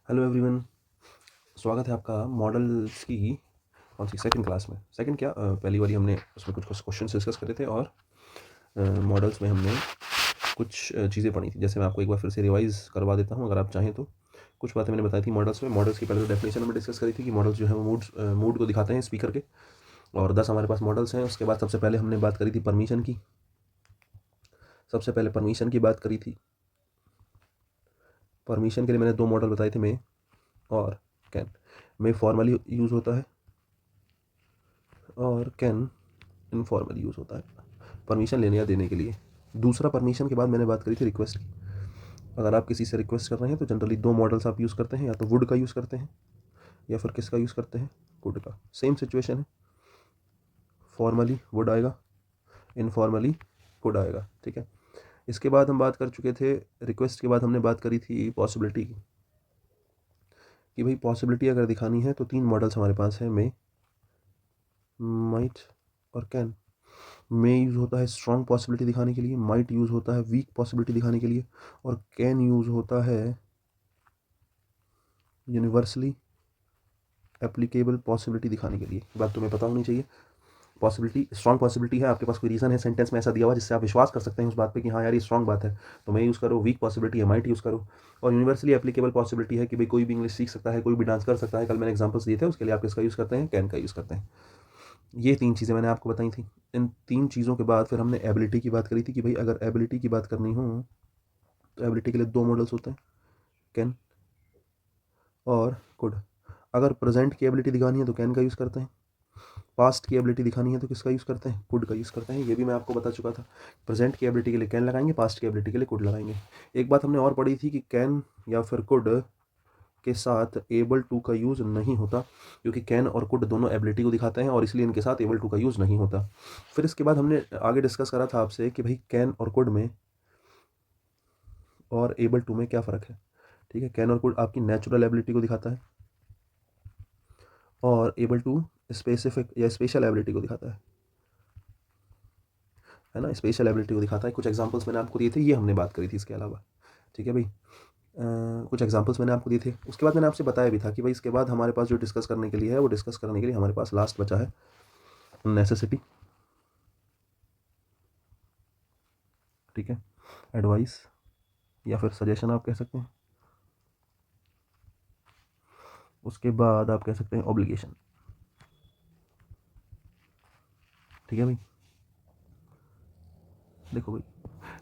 Hello everyone, स्वागत है आपका मॉडल्स की कौन सी सेकंड क्लास में। सेकंड क्या पहली बारी हमने उसमें कुछ क्वेश्चन डिस्कस करे थे और मॉडल्स में हमने कुछ चीज़ें पढ़ी थी। जैसे मैं आपको एक बार फिर से रिवाइज करवा देता हूँ अगर आप चाहें तो। कुछ बातें मैंने बताई थी मॉडल्स में। मॉडल्स की पहले तो डेफिनेशन हमने डिस्कस करी थी कि मॉडल्स जो है वो मूड को दिखाते हैं स्पीकर के, और 10 हमारे पास मॉडल्स हैं। उसके बाद सबसे पहले हमने बात करी थी परमिशन की। सबसे पहले परमिशन की बात करी थी। परमिशन के लिए मैंने 2 मॉडल बताए थे, मे और कैन। मे फॉर्मली यूज़ होता है और कैन इनफॉर्मल यूज़ होता है परमिशन लेने या देने के लिए। दूसरा परमिशन के बाद मैंने बात करी थी रिक्वेस्ट की। अगर आप किसी से रिक्वेस्ट कर रहे हैं तो जनरली 2 मॉडल्स आप यूज़ करते हैं, या तो वुड का यूज़ करते हैं या फिर किसका यूज़ करते हैं, कुड का। सेम सिचुएशन है, फॉर्मली वुड आएगा, इनफॉर्मली कुड आएगा। ठीक है, इसके बाद हम बात कर चुके थे, रिक्वेस्ट के बाद हमने बात करी थी पॉसिबिलिटी की, कि भाई पॉसिबिलिटी अगर दिखानी है तो 3 मॉडल्स हमारे पास हैं, मे, माइट और कैन। मे यूज़ होता है स्ट्रॉन्ग पॉसिबिलिटी दिखाने के लिए, माइट यूज़ होता है वीक पॉसिबिलिटी दिखाने के लिए, और कैन यूज़ होता है यूनिवर्सली एप्लीकेबल पॉसिबिलिटी दिखाने के लिए। बात तुम्हें पता होनी चाहिए। पॉसिबिलिटी स्ट्रॉन्ग पॉसिबिलिटी है, आपके पास कोई रीज़न है सेंटेंस में ऐसा दिया हुआ जिससे आप विश्वास कर सकते हैं उस बात पे कि हाँ यार ये स्ट्रॉन्ग बात है, तो मैं यूज़ करो। वीक पॉसिबिलिटी है, माइट यूज़ करो। और यूनिवर्सली एप्लीकेबल पॉसिबिलिटी है कि भाई कोई भी इंग्लिश सीख सकता है, कोई भी डांस कर सकता है। कल मैंने एग्जाम्पल्स दिए थे, उसके लिए आप किसका यूज़ करते हैं, कैन का यूज़ करते हैं। ये 3 चीज़ें मैंने आपको बताई थी। इन 3 चीज़ों के बाद फिर हमने एबिलिटी की बात करी थी कि भाई अगर एबिलिटी की बात करनी हो तो एबिलिटी के लिए 2 मॉडल्स होते हैं, कैन और कुड। अगर प्रेजेंट की एबिलिटी दिखानी है तो कैन का यूज़ करते हैं, पास्ट की एबिलिटी दिखानी है तो किसका यूज़ करते हैं, कुड का यूज़ करते हैं। ये भी मैं आपको बता चुका था। प्रेजेंट की एबिलिटी के लिए कैन लगाएंगे, पास्ट की एबिलिटी के लिए कुड लगाएंगे। एक बात हमने और पढ़ी थी कि कैन या फिर कुड के साथ एबल टू का यूज़ नहीं होता, क्योंकि कैन और कुड दोनों एबिलिटी को दिखाते हैं और इसलिए इनके साथ एबल टू का यूज़ नहीं होता। फिर इसके बाद हमने आगे डिस्कस करा था आपसे कि भाई कैन और कुड में और एबल टू में क्या फ़र्क है। ठीक है, कैन और कुड आपकी नेचुरल एबिलिटी को दिखाता है और एबल टू स्पेसिफिक या स्पेशल एबिलिटी को दिखाता है ना, स्पेशल एबिलिटी को दिखाता है। कुछ एग्जांपल्स मैंने आपको दिए थे, ये हमने बात करी थी इसके अलावा। ठीक है भाई, कुछ एग्जांपल्स मैंने आपको दिए थे। उसके बाद मैंने आपसे बताया भी था कि भाई इसके बाद हमारे पास जो डिस्कस करने के लिए है, वो डिस्कस करने के लिए हमारे पास लास्ट बचा है नेसेसिटी। ठीक है, एडवाइस या फिर सजेशन आप कह सकते हैं। उसके बाद आप कह सकते हैं ऑब्लिगेशन। ठीक है भाई, देखो भाई,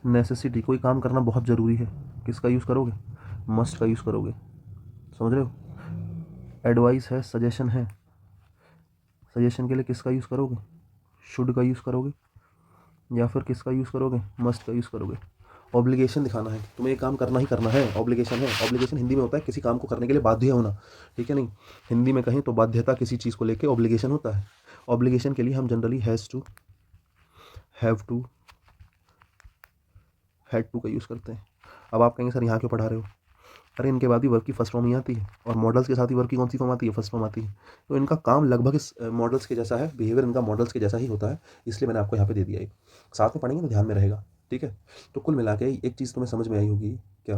नेसेसिटी, कोई काम करना बहुत ज़रूरी है, किसका यूज़ करोगे, मस्ट का यूज़ करोगे। समझ रहे हो। एडवाइस है, सजेशन है, सजेशन के लिए किसका यूज़ करोगे, शुड का यूज़ करोगे या फिर किसका यूज़ करोगे, मस्ट का यूज़ करोगे। ऑब्लिगेशन दिखाना है, तुम्हें ये काम करना ही करना है, ऑब्लिगेशन है। ऑब्लिगेशन हिंदी में होता है किसी काम को करने के लिए बाध्य होना। ठीक है, नहीं हिंदी में कहें तो बाध्यता किसी चीज़ को लेकर ऑब्लिगेशन होता है। ऑब्लिगेशन के लिए हम generally has to, have to, had to का यूज़ करते हैं। अब आप कहेंगे सर यहाँ क्यों पढ़ा रहे हो, अरे इनके बाद भी वर्ब की फर्स्ट फॉर्म ही आती है और मॉडल्स के साथ ही वर्ब की कौन सी फॉर्म आती है, फर्स्ट फॉर्म आती है। तो इनका काम लगभग इस मॉडल्स के जैसा है, बिहेवियर इनका मॉडल्स के जैसा ही होता है, इसलिए मैंने आपको यहाँ पे दे दिया है। साथ में पढ़ेंगे तो ध्यान में रहेगा। ठीक है, तो कुल मिला के एक चीज़ तुम्हें समझ में आई होगी क्या,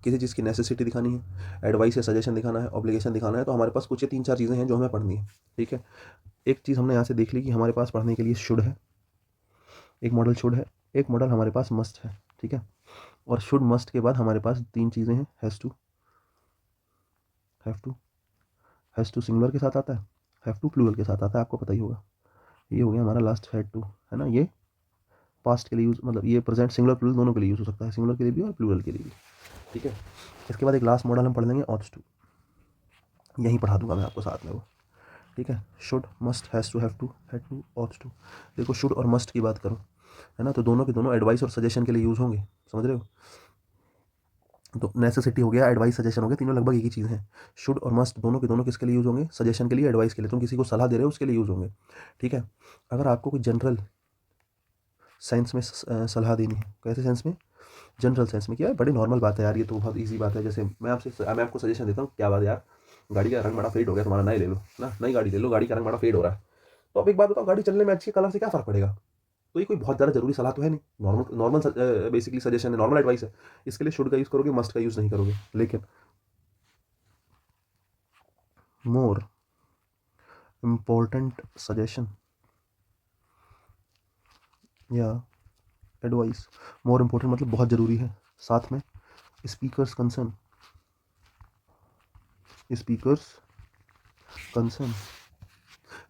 किसी चीज़ की नेसेसिटी दिखानी है, एडवाइस या सजेशन दिखाना है, ऑब्लिगेशन दिखाना है, तो हमारे पास कुछ ये 3-4 चीज़ें हैं जो हमें पढ़नी है। ठीक है, एक चीज़ हमने यहाँ से देख ली कि हमारे पास पढ़ने के लिए शुड है, एक मॉडल शुड है, एक मॉडल हमारे पास मस्ट है। ठीक है, और शुड मस्ट के बाद हमारे पास 3 चीज़ें हैं, has to, have to. Has to singular के साथ आता है, हैव टू प्लूरल के साथ आता है, आपको पता ही होगा। ये हो गया हमारा लास्ट, हैड टू, है ना। ये पास्ट के लिए यूज़, मतलब ये प्रेजेंट सिंगुलर प्लूरल दोनों के लिए यूज़ हो सकता है, सिंगुलर के लिए भी और प्लूरल के लिए भी। ठीक है, इसके बाद एक लास्ट मॉडल हम पढ़ लेंगे, ऑट्स टू। यहीं पढ़ा दूंगा मैं आपको साथ में वो। ठीक है, should, must, has to, have to, had to, oughts to. देखो शुड और मस्ट की बात करूँ, है ना, तो दोनों के दोनों एडवाइस और सजेशन के लिए यूज़ होंगे। समझ रहे हो। तो नेसेसिटी हो गया, एडवाइस सजेशन हो गया, तीनों लगभग एक ही चीज़ है। शुड और मस्ट दोनों के दोनों किसके लिए यूज़ होंगे, सजेशन के लिए, एडवाइस के लिए। तुम किसी को सलाह दे रहे हो उसके लिए यूज़ होंगे। ठीक है, अगर आपको कोई जनरल सेंस में सलाह देनी है, कैसे सेंस में, जनरल सेंस में, क्या है, बड़ी नॉर्मल बात है यार, ये तो बहुत इजी बात है। जैसे मैं आपको सजेशन देता हूँ, क्या बात है यार, गाड़ी का रंग बड़ा फेड हो गया तुम्हारा, नई ले लो ना, नई गाड़ी ले लो, गाड़ी का रंग बड़ा फेड हो रहा है। तो अब एक बात बताओ, गाड़ी चलने में अच्छी कलर से क्या फ़र्क पड़ेगा। तो ये कोई बहुत ज़्यादा जरूरी सलाह तो है नहीं, नॉर्मल नॉर्मल बेसिकली सजेशन है, नॉर्मल एडवाइस है। इसके लिए शुड का यूज़ करोगे, मस्ट का यूज़ नहीं करोगे। लेकिन मोर इम्पोर्टेंट सजेशन या एडवाइस। मोर इम्पोर्टेंट मतलब बहुत ज़रूरी है, साथ में स्पीकर्स कंसर्न, स्पीकर्स कंसर्न,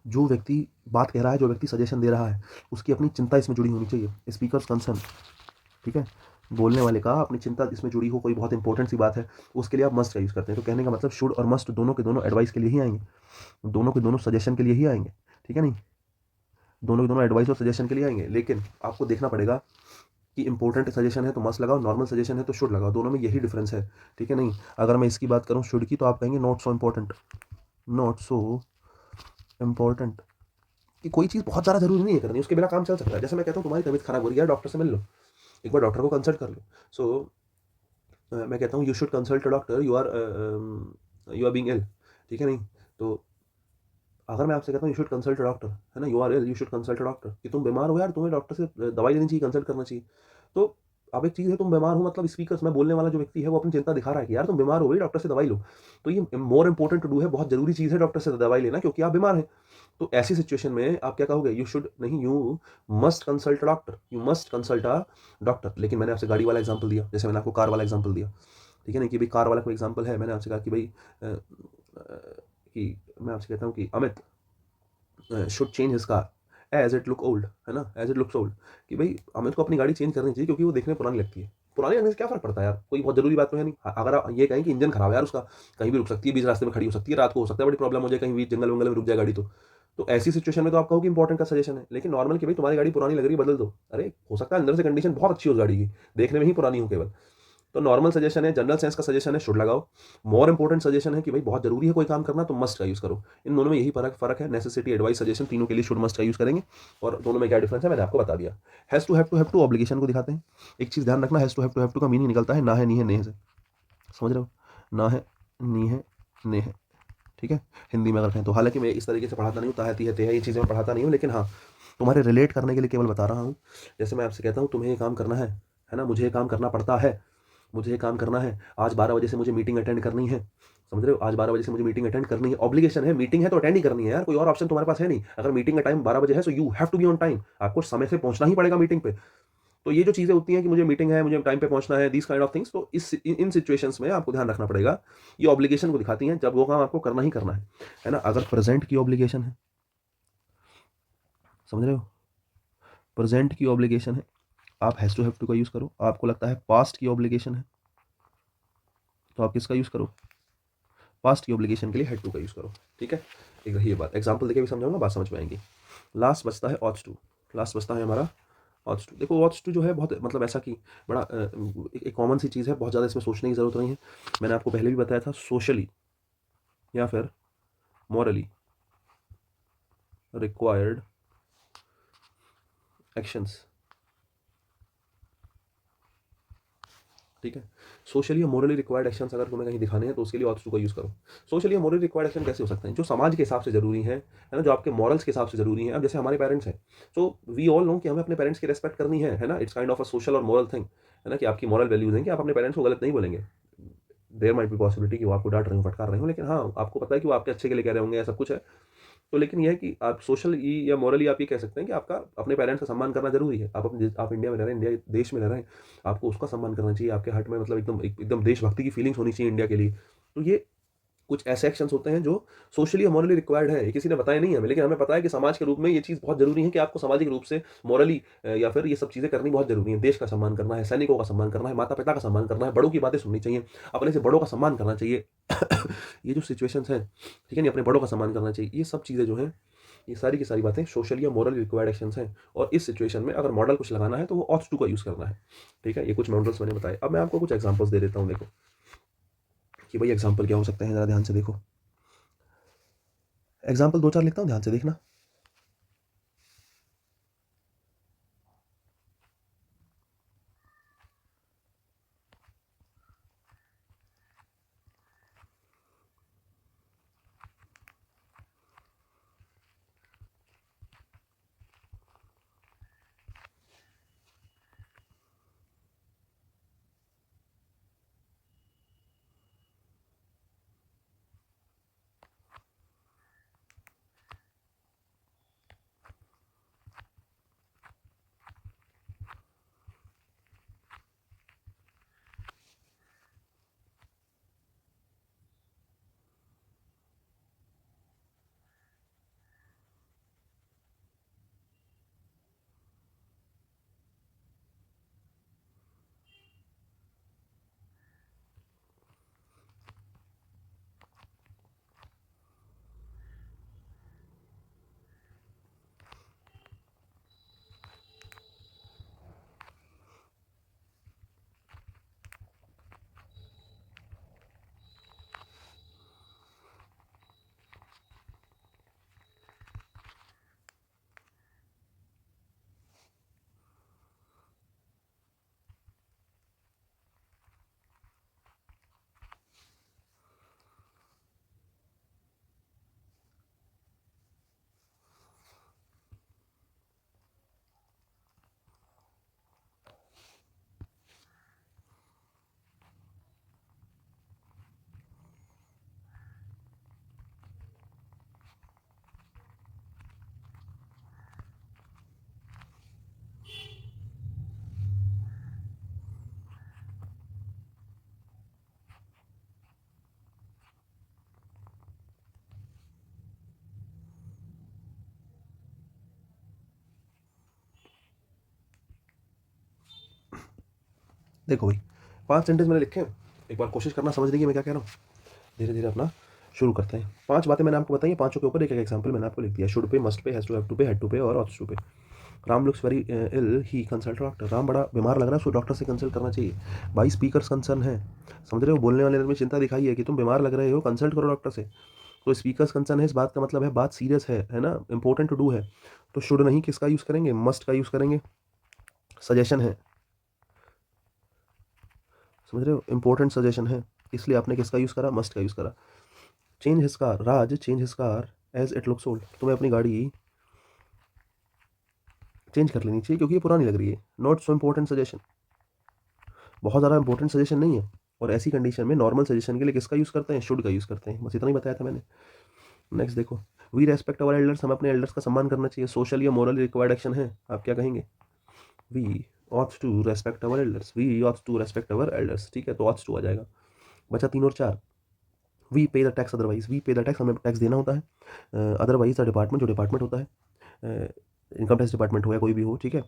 जो व्यक्ति बात कह रहा है, जो व्यक्ति सजेशन दे रहा है, उसकी अपनी चिंता इसमें जुड़ी होनी चाहिए, स्पीकर्स कंसर्न। ठीक है, बोलने वाले का अपनी चिंता इसमें जुड़ी हो, कोई बहुत इंपॉर्टेंट सी बात है, उसके लिए आप मस्ट का यूज़ करते हैं। तो कहने का मतलब शुड और मस्ट दोनों के दोनों एडवाइस के लिए ही आएंगे, दोनों के दोनों सजेशन के लिए ही आएंगे। ठीक है नहीं, दोनों के दोनों एडवाइस और सजेशन के लिए आएंगे, लेकिन आपको देखना पड़ेगा कि इंपॉर्टेंट सजेशन है तो मस्ट लगाओ, नॉर्मल सजेशन है तो शुड लगाओ, दोनों में यही डिफरेंस है। ठीक है नहीं, अगर मैं इसकी बात करूँ शुड की, तो आप कहेंगे not so important, not so important, कि कोई चीज़ बहुत ज़्यादा जरूरी नहीं है करनी, उसके बिना काम चल सकता है। जैसे मैं कहता हूँ तुम्हारी तबीयत खराब हो रही है, डॉक्टर से मिल लो, एक बार डॉक्टर को कंसल्ट कर लो। सो मैं कहता हूँ you should consult a doctor, you are being ill. ठीक है नहीं, तो अगर मैं आपसे कहता हूँ you should consult a doctor, है ना, you are ill, you should consult a doctor, कि तुम बीमार हो यार, तुम्हें डॉक्टर से दवाई लेनी चाहिए, कंसल्ट करना चाहिए। तो अब एक चीज़ है, तुम बीमार हो मतलब स्पीकर्स में बोलने वाला जो व्यक्ति है वो अपनी चिंता दिखा रहा है कि यार तुम बीमार हो गई, डॉक्टर से दवाई लो। तो ये मोर इंपॉर्टेंट टू डू है, बहुत जरूरी चीज़ है डॉक्टर से दवाई लेना, क्योंकि आप बीमार हैं। तो ऐसी सिचुएशन में आप क्या कहोगे, यू शुड नहीं, you must consult doctor, you must consult a doctor. लेकिन मैंने आपसे गाड़ी वाला एग्जांपल दिया, जैसे मैंने आपको कार वाला एग्जांपल दिया। ठीक है ना, कि भाई कार वाला कोई एग्जांपल है, मैंने आपसे कहा कि भाई कि मैं आपसे कहता हूँ कि Amit should change his car as it look old, है ना, एज इट लुक्स ओल्ड, कि भाई अमित को अपनी गाड़ी चेंज करनी चाहिए क्योंकि वो देखने में पुरानी लगती है। पुरानी लगने से क्या फर्क पड़ता है यार, कोई बहुत जरूरी बात तो है नहीं। अगर आप ये कहें कि इंजन खराब है यार उसका, कहीं भी रुक सकती है, बीच रास्ते में खड़ी हो सकती है, रात को हो सकता है बड़ी प्रॉब्लम हो जाए, कहीं भी जंगल वंगल में रुक जाए गाड़ी, तो ऐसी सिचुएशन में तो आप कहो कि इंपॉर्टेंट का सजेशन है। लेकिन नॉर्मल कि भाई तुम्हारी गाड़ी पुरानी लग रही है, बदल दो, अरे हो सकता है अंदर से कंडीशन बहुत अच्छी हो गाड़ी की, देखने में ही पुरानी हो केवल। तो नॉर्मल सजेशन है, जनरल सेंस का सजेशन है शुड लगाओ, मोर इंपॉर्टेंट सजेशन है कि भाई बहुत जरूरी है कोई काम करना तो मस्ट का यूज करो। इन दोनों में यही फर्क है, नेसेसिटी, एडवाइस, सजेशन, तीनों के लिए शुड मस्ट का यूज करेंगे। और दोनों में क्या डिफरेंस है मैंने आपको बता दिया। Has to have to obligation को दिखाते हैं। एक चीज ध्यान रखना, हैव टू का मीनिंग निकलता है ना है, नी है, ने से, समझ रहे हो, ना है, नी है, ने है। ठीक है, हिंदी में अगर कहें तो, हालांकि मैं इस तरीके से पढ़ाता नहीं हूँ, ताहती है, ते है, ये चीज़ें मैं पढ़ाता नहीं हूँ, लेकिन हाँ तुम्हारे रिलेट करने के लिए केवल बता रहा हूँ। जैसे मैं आपसे कहता हूँ तुम्हें ये काम करना है ना, मुझे ये काम करना पड़ता है, मुझे ये काम करना है, आज 12 बजे से मुझे मीटिंग अटेंड करनी है, समझ रहे हो, आज 12 बजे से मुझे मीटिंग अटेंड करनी है, ऑब्लिगेशन है, मीटिंग है तो अटेंड ही करनी है यार, कोई और ऑप्शन तुम्हारे पास है नहीं। अगर मीटिंग का टाइम 12 बजे है, so you have to be on time, आपको समय से पहुंचना ही पड़ेगा मीटिंग पे। तो ये जो चीज़ें होती हैं कि मुझे मीटिंग है, मुझे टाइम पे पहुंचना है, दीज काइंड ऑफ थिंग्स, तो इन सिचुएशंस में आपको ध्यान रखना पड़ेगा। ये ऑब्लिगेशन को दिखाती हैं, जब वो काम आपको करना ही करना है ना। अगर प्रेजेंट की ऑब्लिगेशन है, समझ रहे हो, प्रेजेंट की ऑब्लिगेशन है, आप हैव टू का यूज करो। आपको लगता है पास्ट की ऑब्लिगेशन है, तो आप किसका यूज करो, पास्ट की ऑब्लिगेशन के लिए हैड टू का यूज करो। ठीक है, एक रही ये बात, एग्जांपल देके भी समझाऊंगा, बात समझ में आएंगी। लास्ट बचता है ऑट्स टू, लास्ट बचता है हमारा ऑट्स टू। देखो ऑट्स टू जो है बहुत मतलब ऐसा कि बड़ा एक कॉमन सी चीज़ है, बहुत ज़्यादा इसमें सोचने की जरूरत नहीं है। मैंने आपको पहले भी बताया था, सोशली या फिर मॉरली रिक्वायर्ड एक्शंस। ठीक है, सोशली और मोरली रिक्वायर्ड एक्शंस अगर तुम्हें कहीं दिखाने हैं तो उसके लिए ऑथर्स टू का यूज करो। सोशली और मोरली रिक्वायर्ड एक्शन कैसे हो सकते हैं, जो समाज के हिसाब से जरूरी है ना, जो आपके मॉरल्स के हिसाब से जरूरी है। अब जैसे हमारे पेरेंट्स हैं, सो वी ऑल नो कि हमें अपने पेरेंट्स की रेस्पेक्ट करनी है ना, it's kind of a social और मॉरल थिंग, है ना, कि आपकी मॉरल वैल्यूज हैं कि आप अपने पेरेंट्स को गलत नहीं बोलेंगे। देयर माइट बी पॉसिबिलिटी कि वो आपको डांट रहे हो, फटकार रहे हो, लेकिन हाँ आपको पता है कि वो आपके अच्छे के लिए कह रहे होंगे, ऐसा कुछ है। तो लेकिन यह है कि आप सोशली या मॉरली आप ये कह सकते हैं कि आपका अपने पेरेंट्स का सम्मान करना जरूरी है। आप इंडिया में रह रहे हैं, इंडिया देश में रह रहे हैं, आपको उसका सम्मान करना चाहिए, आपके हार्ट में मतलब एकदम देशभक्ति की फीलिंग्स होनी चाहिए इंडिया के लिए। तो ये कुछ ऐसे एक्शंस होते हैं जो सोशली और मॉरली रिक्वायर्ड है, ये किसी ने बताया नहीं हमें, लेकिन हमें पता है कि समाज के रूप में ये चीज़ बहुत जरूरी है कि आपको सामाजिक रूप से मॉरली या फिर ये सब चीज़ें करनी बहुत जरूरी है। देश का सम्मान करना है, सैनिकों का सम्मान करना है, माता पिता का सम्मान करना है, बड़ों की बातें सुननी चाहिए, अपने से बड़ों का सम्मान करना चाहिए। ये जो सिचुएशंस हैं, ठीक है नहीं, अपने बड़ों का सम्मान करना चाहिए, ये सब चीज़ें जो हैं, ये सारी की सारी बातें सोशली या मोरल रिक्वायर्ड एक्शंस हैं। और इस सिचुएशन में अगर मॉडल कुछ लगाना है तो वो ऑथ टू का यूज़ करना है। ठीक है, ये कुछ मॉडल्स मैंने बताए। अब मैं आपको कुछ एग्जांपल्स दे देता हूँ, देखो कि भाई एग्जांपल क्या हो सकते हैं, जरा ध्यान से देखो। एग्जांपल दो चार लिखता हूँ, ध्यान से देखना। देखो भाई 5 सेंटेंस मैंने लिखे हैं, एक बार कोशिश करना समझने की मैं क्या कह रहा हूँ। धीरे धीरे अपना शुरू करते हैं। 5 बातें मैंने आपको बताई, पाँचों के ऊपर एक एक एग्जाम्पल मैंने आपको लिख दिया। Should pay, must pay, has to, have to pay, had to pay और ought to pay. Ram looks very ill, he consult doctor. Ram बड़ा बीमार लग रहा है, उसको डॉक्टर से कंसल्ट करना चाहिए। भाई स्पीकर कंसर्न है, समझ रहे हो, बोलने वाले में चिंता दिखाई है कि तुम बीमार लग रहे हो, कंसल्ट करो डॉक्टर से। तो स्पीकर कंसर्न है, इस बात का मतलब है बात सीरियस है ना, इंपॉर्टेंट टू डू है। तो शुड नहीं, किसका यूज़ करेंगे, मस्ट का यूज़ करेंगे, सजेशन है, समझ रहे हो, इंपॉर्टेंट सजेशन है, इसलिए आपने किसका यूज़ करा, मस्ट का यूज़ करा। Change his car, Raj change his car as it looks old. तुम्हें अपनी गाड़ी चेंज कर लेनी चाहिए क्योंकि ये पुरानी लग रही है। नॉट सो इंपॉर्टेंट सजेशन, बहुत ज़्यादा इंपॉर्टेंट सजेशन नहीं है। और ऐसी कंडीशन में नॉर्मल सजेशन के लिए किसका यूज़ करते हैं, शुड का यूज़ करते हैं। बस इतना ही बताया था मैंने। नेक्स्ट देखो, वी रेस्पेक्ट अवर एल्डर्स, हम अपने एल्डर्स का सम्मान करना चाहिए। सोशल या मोरल रिक्वायर्ड एक्शन है, आप क्या कहेंगे, we ought to respect our elders, we ought to respect our elders, ठीक है, तो ऑट टू आ जाएगा। बचा 3 और 4। वी पे द टैक्स अदरवाइज, वी पे द टैक्स, हमें टैक्स देना होता है। अदरवाइज द डिपार्टमेंट, जो डिपार्टमेंट होता है, इनकम टैक्स डिपार्टमेंट हो या कोई भी हो, ठीक है।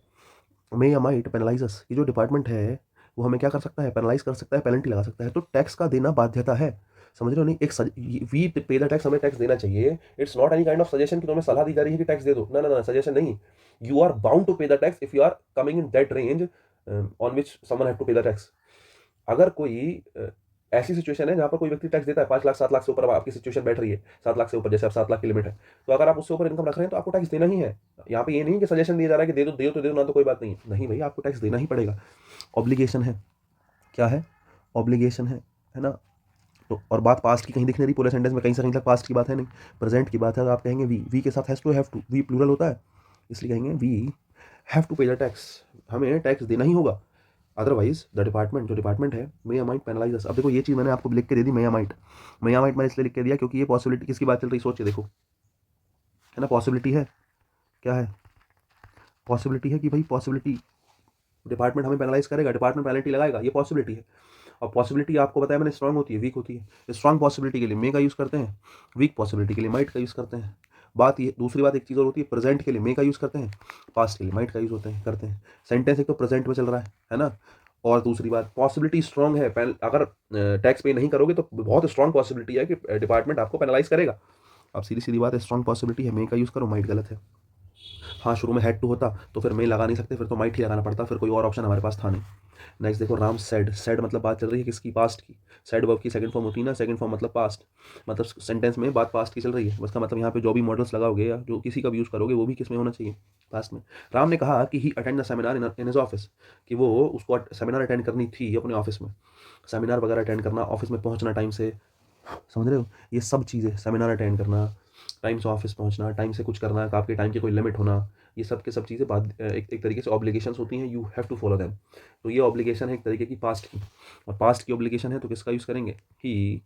मे या माइट पेनलाइज अस, ये जो डिपार्टमेंट है वो हमें क्या कर सकता है, पेनलाइज कर सकता है, पेनल्टी लगा सकता है। तो टैक्स का देना बाध्यता है, समझ रहे हो नहीं। एक वी पे द टैक्स, हमें टैक्स देना चाहिए। It's not any kind of suggestion कि तुम्हें सलाह दी जा रही है कि टैक्स दे दो, ना ना ना, सजेशन नहीं। You are bound to pay the tax if you are coming in that range on which someone have to pay the tax. अगर कोई ऐसी सिचुएशन है जहां पर कोई व्यक्ति टैक्स देता है 5 लाख 7 लाख से ऊपर, अब आपकी सिचुएशन बैठ रही है 7 लाख से ऊपर, जैसे अब 7 लाख की लिमिट है, तो अगर आप उससे ऊपर इनकम रख रहे हैं तो आपको टैक्स देना ही है। यहाँ पे ये नहीं कि सजेशन दिया जा रहा है कि दे दो तो दे दो, ना तो कोई बात नहीं, नहीं भाई, आपको टैक्स देना ही पड़ेगा। ऑब्लिगेशन है, क्या है, ऑब्लिगेशन है ना। तो और बात पास्ट की कहीं दिख नहीं रही पूरे सेंटेंस में, कहीं से कहीं तक पास्ट की बात है नहीं, प्रेजेंट की बात है। तो आप कहेंगे वी के साथ has to, have to, we plural होता है, इसलिए कहेंगे we have to pay the tax, हमें टैक्स देना ही होगा। अदरवाइज द डिपार्टमेंट, जो डिपार्टमेंट है, मे या माइट पेनलाइज अस। अब देखो ये चीज़ मैंने आपको लिख के दे दी, मे या माइट। मे या माइट मैंने इसलिए लिख के दिया क्योंकि ये पॉसिबिलिटी किसकी बात चल रही, सोचिए देखो, है ना, पॉसिबिलिटी है, क्या है, पॉसिबिलिटी है कि भाई पॉसिबिलिटी डिपार्टमेंट हमें पेनलाइज करेगा, डिपार्टमेंट पेनल्टी लगाएगा, ये पॉसिबिलिटी है। और पॉसिबिलिटी आपको बताया मैंने स्ट्रांग होती है, वीक होती है। स्ट्रांग पॉसिबिलिटी के लिए मे का यूज़ करते हैं, वीक पॉसिबिलिटी के लिए माइट का यूज़ करते हैं। बात ये, दूसरी बात एक चीज़ और होती है, प्रेजेंट के लिए मे का यूज़ करते हैं, पास्ट के लिए माइट का यूज़ होते हैं करते हैं। सेंटेंस एक तो प्रेजेंट में चल रहा है ना। और दूसरी बात, पॉसिबिलिटी स्ट्रांग है, अगर टैक्स पे नहीं करोगे तो बहुत स्ट्रांग पॉसिबिलिटी है कि डिपार्टमेंट आपको पेनलाइज करेगा। अब सीधी सीधी बात है, स्ट्रांग पॉसिबिलिटी है, मे का यूज़ करो, माइट गलत है। हाँ, शुरू में हैड टू होता तो फिर मे लगा नहीं सकते, फिर तो माइट ही लगाना पड़ता, फिर कोई और ऑप्शन हमारे पास था नहीं। नेक्स्ट देखो, राम सेड, सेड मतलब बात चल रही है किसकी, पास्ट की। सेड वर्ब की सेकंड फॉर्म होती है ना, सेकंड फॉर्म मतलब पास्ट, मतलब सेंटेंस में बात पास्ट की चल रही है। उसका मतलब यहाँ पे जो भी मॉडल्स लगाओगे या जो किसी का भी यूज़ करोगे वो भी किस में होना चाहिए, पास्ट में। राम ने कहा कि he attend the seminar in his office, कि वो उसको सेमिनार अटेंड करनी थी अपने ऑफिस में। सेमिनार वगैरह अटेंड करना, ऑफिस में पहुंचना टाइम से, समझ रहे हो, ये सब चीज़ें, सेमिनार अटेंड करना, टाइम से ऑफिस पहुंचना, टाइम से कुछ करना, आपके टाइम की कोई लिमिट होना, ये सब के सब चीज़ें बाद एक तरीके से ऑब्लिगेशंस होती हैं, you have to follow them. तो ये ऑब्लिगेशन है एक तरीके की पास्ट की, और पास्ट की ऑब्लिगेशन है तो किसका यूज़ करेंगे, he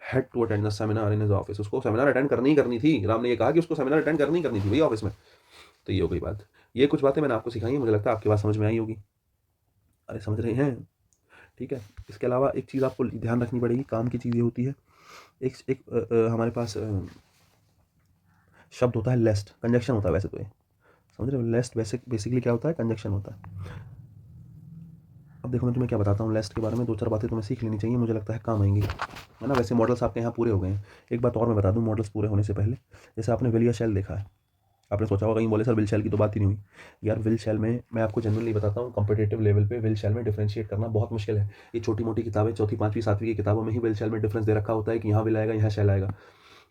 had to attend the seminar in his office. उसको सेमिनार अटेंड करनी ही करनी थी, राम ने ये कहा कि उसको सेमिनार अटेंड करनी ही करनी थी भाई ऑफिस में। तो ये हो गई बात। ये कुछ बातें मैंने आपको सिखाई हैं, मुझे लगता है आपकी बात समझ में आई होगी। अरे समझ रहे हैं, ठीक है। इसके अलावा एक चीज़ आपको ध्यान रखनी पड़ेगी, काम की चीज़ ये होती है, एक हमारे पास शब्द होता है लेस्ट, कंजक्शन होता है वैसे तो ये, समझ रहे हो, लेस्ट बेसिकली क्या होता है, कंजक्शन होता है। अब देखो मैं तुम्हें क्या बताता हूँ लेस्ट के बारे में, 2-4 बातें तुम्हें सीख लेनी चाहिए, मुझे लगता है काम आएंगी, है ना। वैसे मॉडल्स आपके यहाँ पूरे हो गए हैं। एक बात और मैं बता दूँ मॉडल्स पूरे होने से पहले, जैसे आपने विल या शैल देखा है, आपने सोचा होगा कहीं बोले सर विल शैल की तो बात ही नहीं हुई। यार विल शैल में मैं आपको जनरली बताता हूँ, कॉम्पिटेटिव लेवल पे विल शैल में डिफरेंशिएट करना बहुत मुश्किल है। ये छोटी मोटी किताबें, चौथी पाँचवीं सातवीं की किताबों में ही विल शैल में डिफरेंस दे रखा होता है कि यहाँ विल आएगा यहाँ शैल आएगा।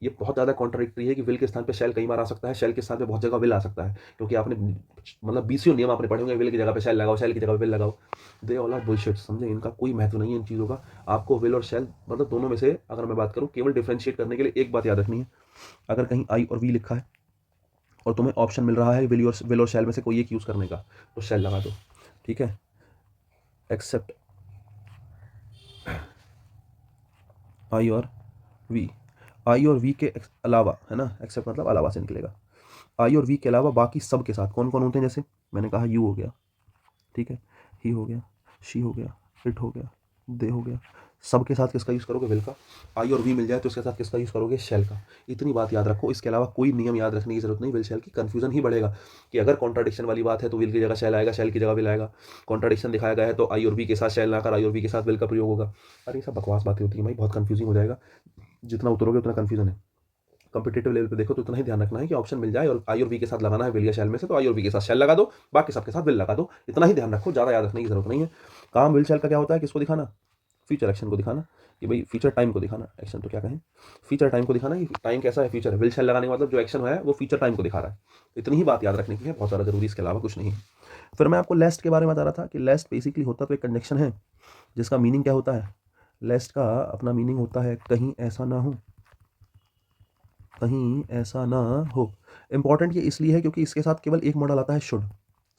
ये बहुत ज़्यादा कॉन्ट्राडिक्टरी है कि विल के स्थान पे शैल कई बार आ सकता है, शैल के स्थान पे बहुत जगह विल आ सकता है, क्योंकि आपने मतलब बीसियों नियम आपने पढ़े होंगे, विल की जगह पे शैल लगाओ, शैल की जगह पे विल लगाओ। दे ऑल आर बुलशिट, समझे, इनका कोई महत्व नहीं है इन चीज़ों का। आपको विल और शैल मतलब दोनों में से अगर मैं बात करूँ, केवल डिफ्रेंशिएट करने के लिए एक बात याद रखनी है, अगर कहीं आई और वी लिखा है और तुम्हें ऑप्शन मिल रहा है विल और शैल में से कोई एक यूज़ करने का, तो शैल लगा दो, ठीक है। एक्सेप्ट आई और वी, आई और वी के अलावा, है ना, एक्सेप्ट मतलब अलावा से निकलेगा। आई और वी के अलावा बाकी सब के साथ कौन कौन होते हैं, जैसे मैंने कहा यू हो गया, ठीक है, ही हो गया, शी हो गया, इट हो गया, दे हो गया। सबके साथ किसका यूज़ करोगे? विल का। आई और वी मिल जाए तो इसके साथ किसका यूज़ करोगे? शैल का। इतनी बात याद रखो, इसके अलावा कोई नियम याद रखने की जरूरत नहीं। विल शैल की कन्फ्यूजन ही बढ़ेगा कि अगर कॉन्ट्राडिक्शन वाली बात है तो विल की जगह शैल आएगा, शैल की जगह विल आएगा। कॉन्ट्राडिक्शन दिखाया गया है तो आई और वी के साथ शैल ना कर आई और वी के साथ विल का प्रयोग होगा। अरे ये सब बकवास बातें होती है भाई, बहुत कन्फ्यूजिंग हो जाएगा। जितना उतरोगे उतना कन्फ्यूजन है। कॉम्पिटेटिव लेवल पे देखो तो इतना ही ध्यान रखना है कि ऑप्शन मिल जाए और आई और वी के साथ लगाना है विल या शैल में से, तो आई और वी के साथ शैल लगा दो, बाकी सबके साथ विल लगा दो। इतना ही ध्यान रखो, ज़्यादा याद रखने की जरूरत नहीं है। काम विल शैल का क्या होता है? किसको दिखाना? फ्यूचर एक्शन को दिखाना, कि भाई फ्यूचर टाइम को दिखाना। एक्शन तो क्या कहें, फ्यूचर टाइम को दिखाना कि टाइम कैसा है, फ्यूचर है। विल शैल लगाने का मतलब जो एक्शन है वो फ्यूचर टाइम को दिखा रहा है। इतनी ही बात याद रखने की है, बहुत ज़्यादा जरूरी, इसके अलावा कुछ नहीं। फिर मैं आपको लेस्ट के बारे में बता रहा था कि लेस्ट बेसिकली होता तो एक कंजक्शन है जिसका मीनिंग क्या होता है? लेस्ट का अपना मीनिंग होता है कहीं ऐसा ना हो, कहीं ऐसा ना हो। इंपॉर्टेंट ये इसलिए है क्योंकि इसके साथ केवल एक मॉडल आता है, शुड।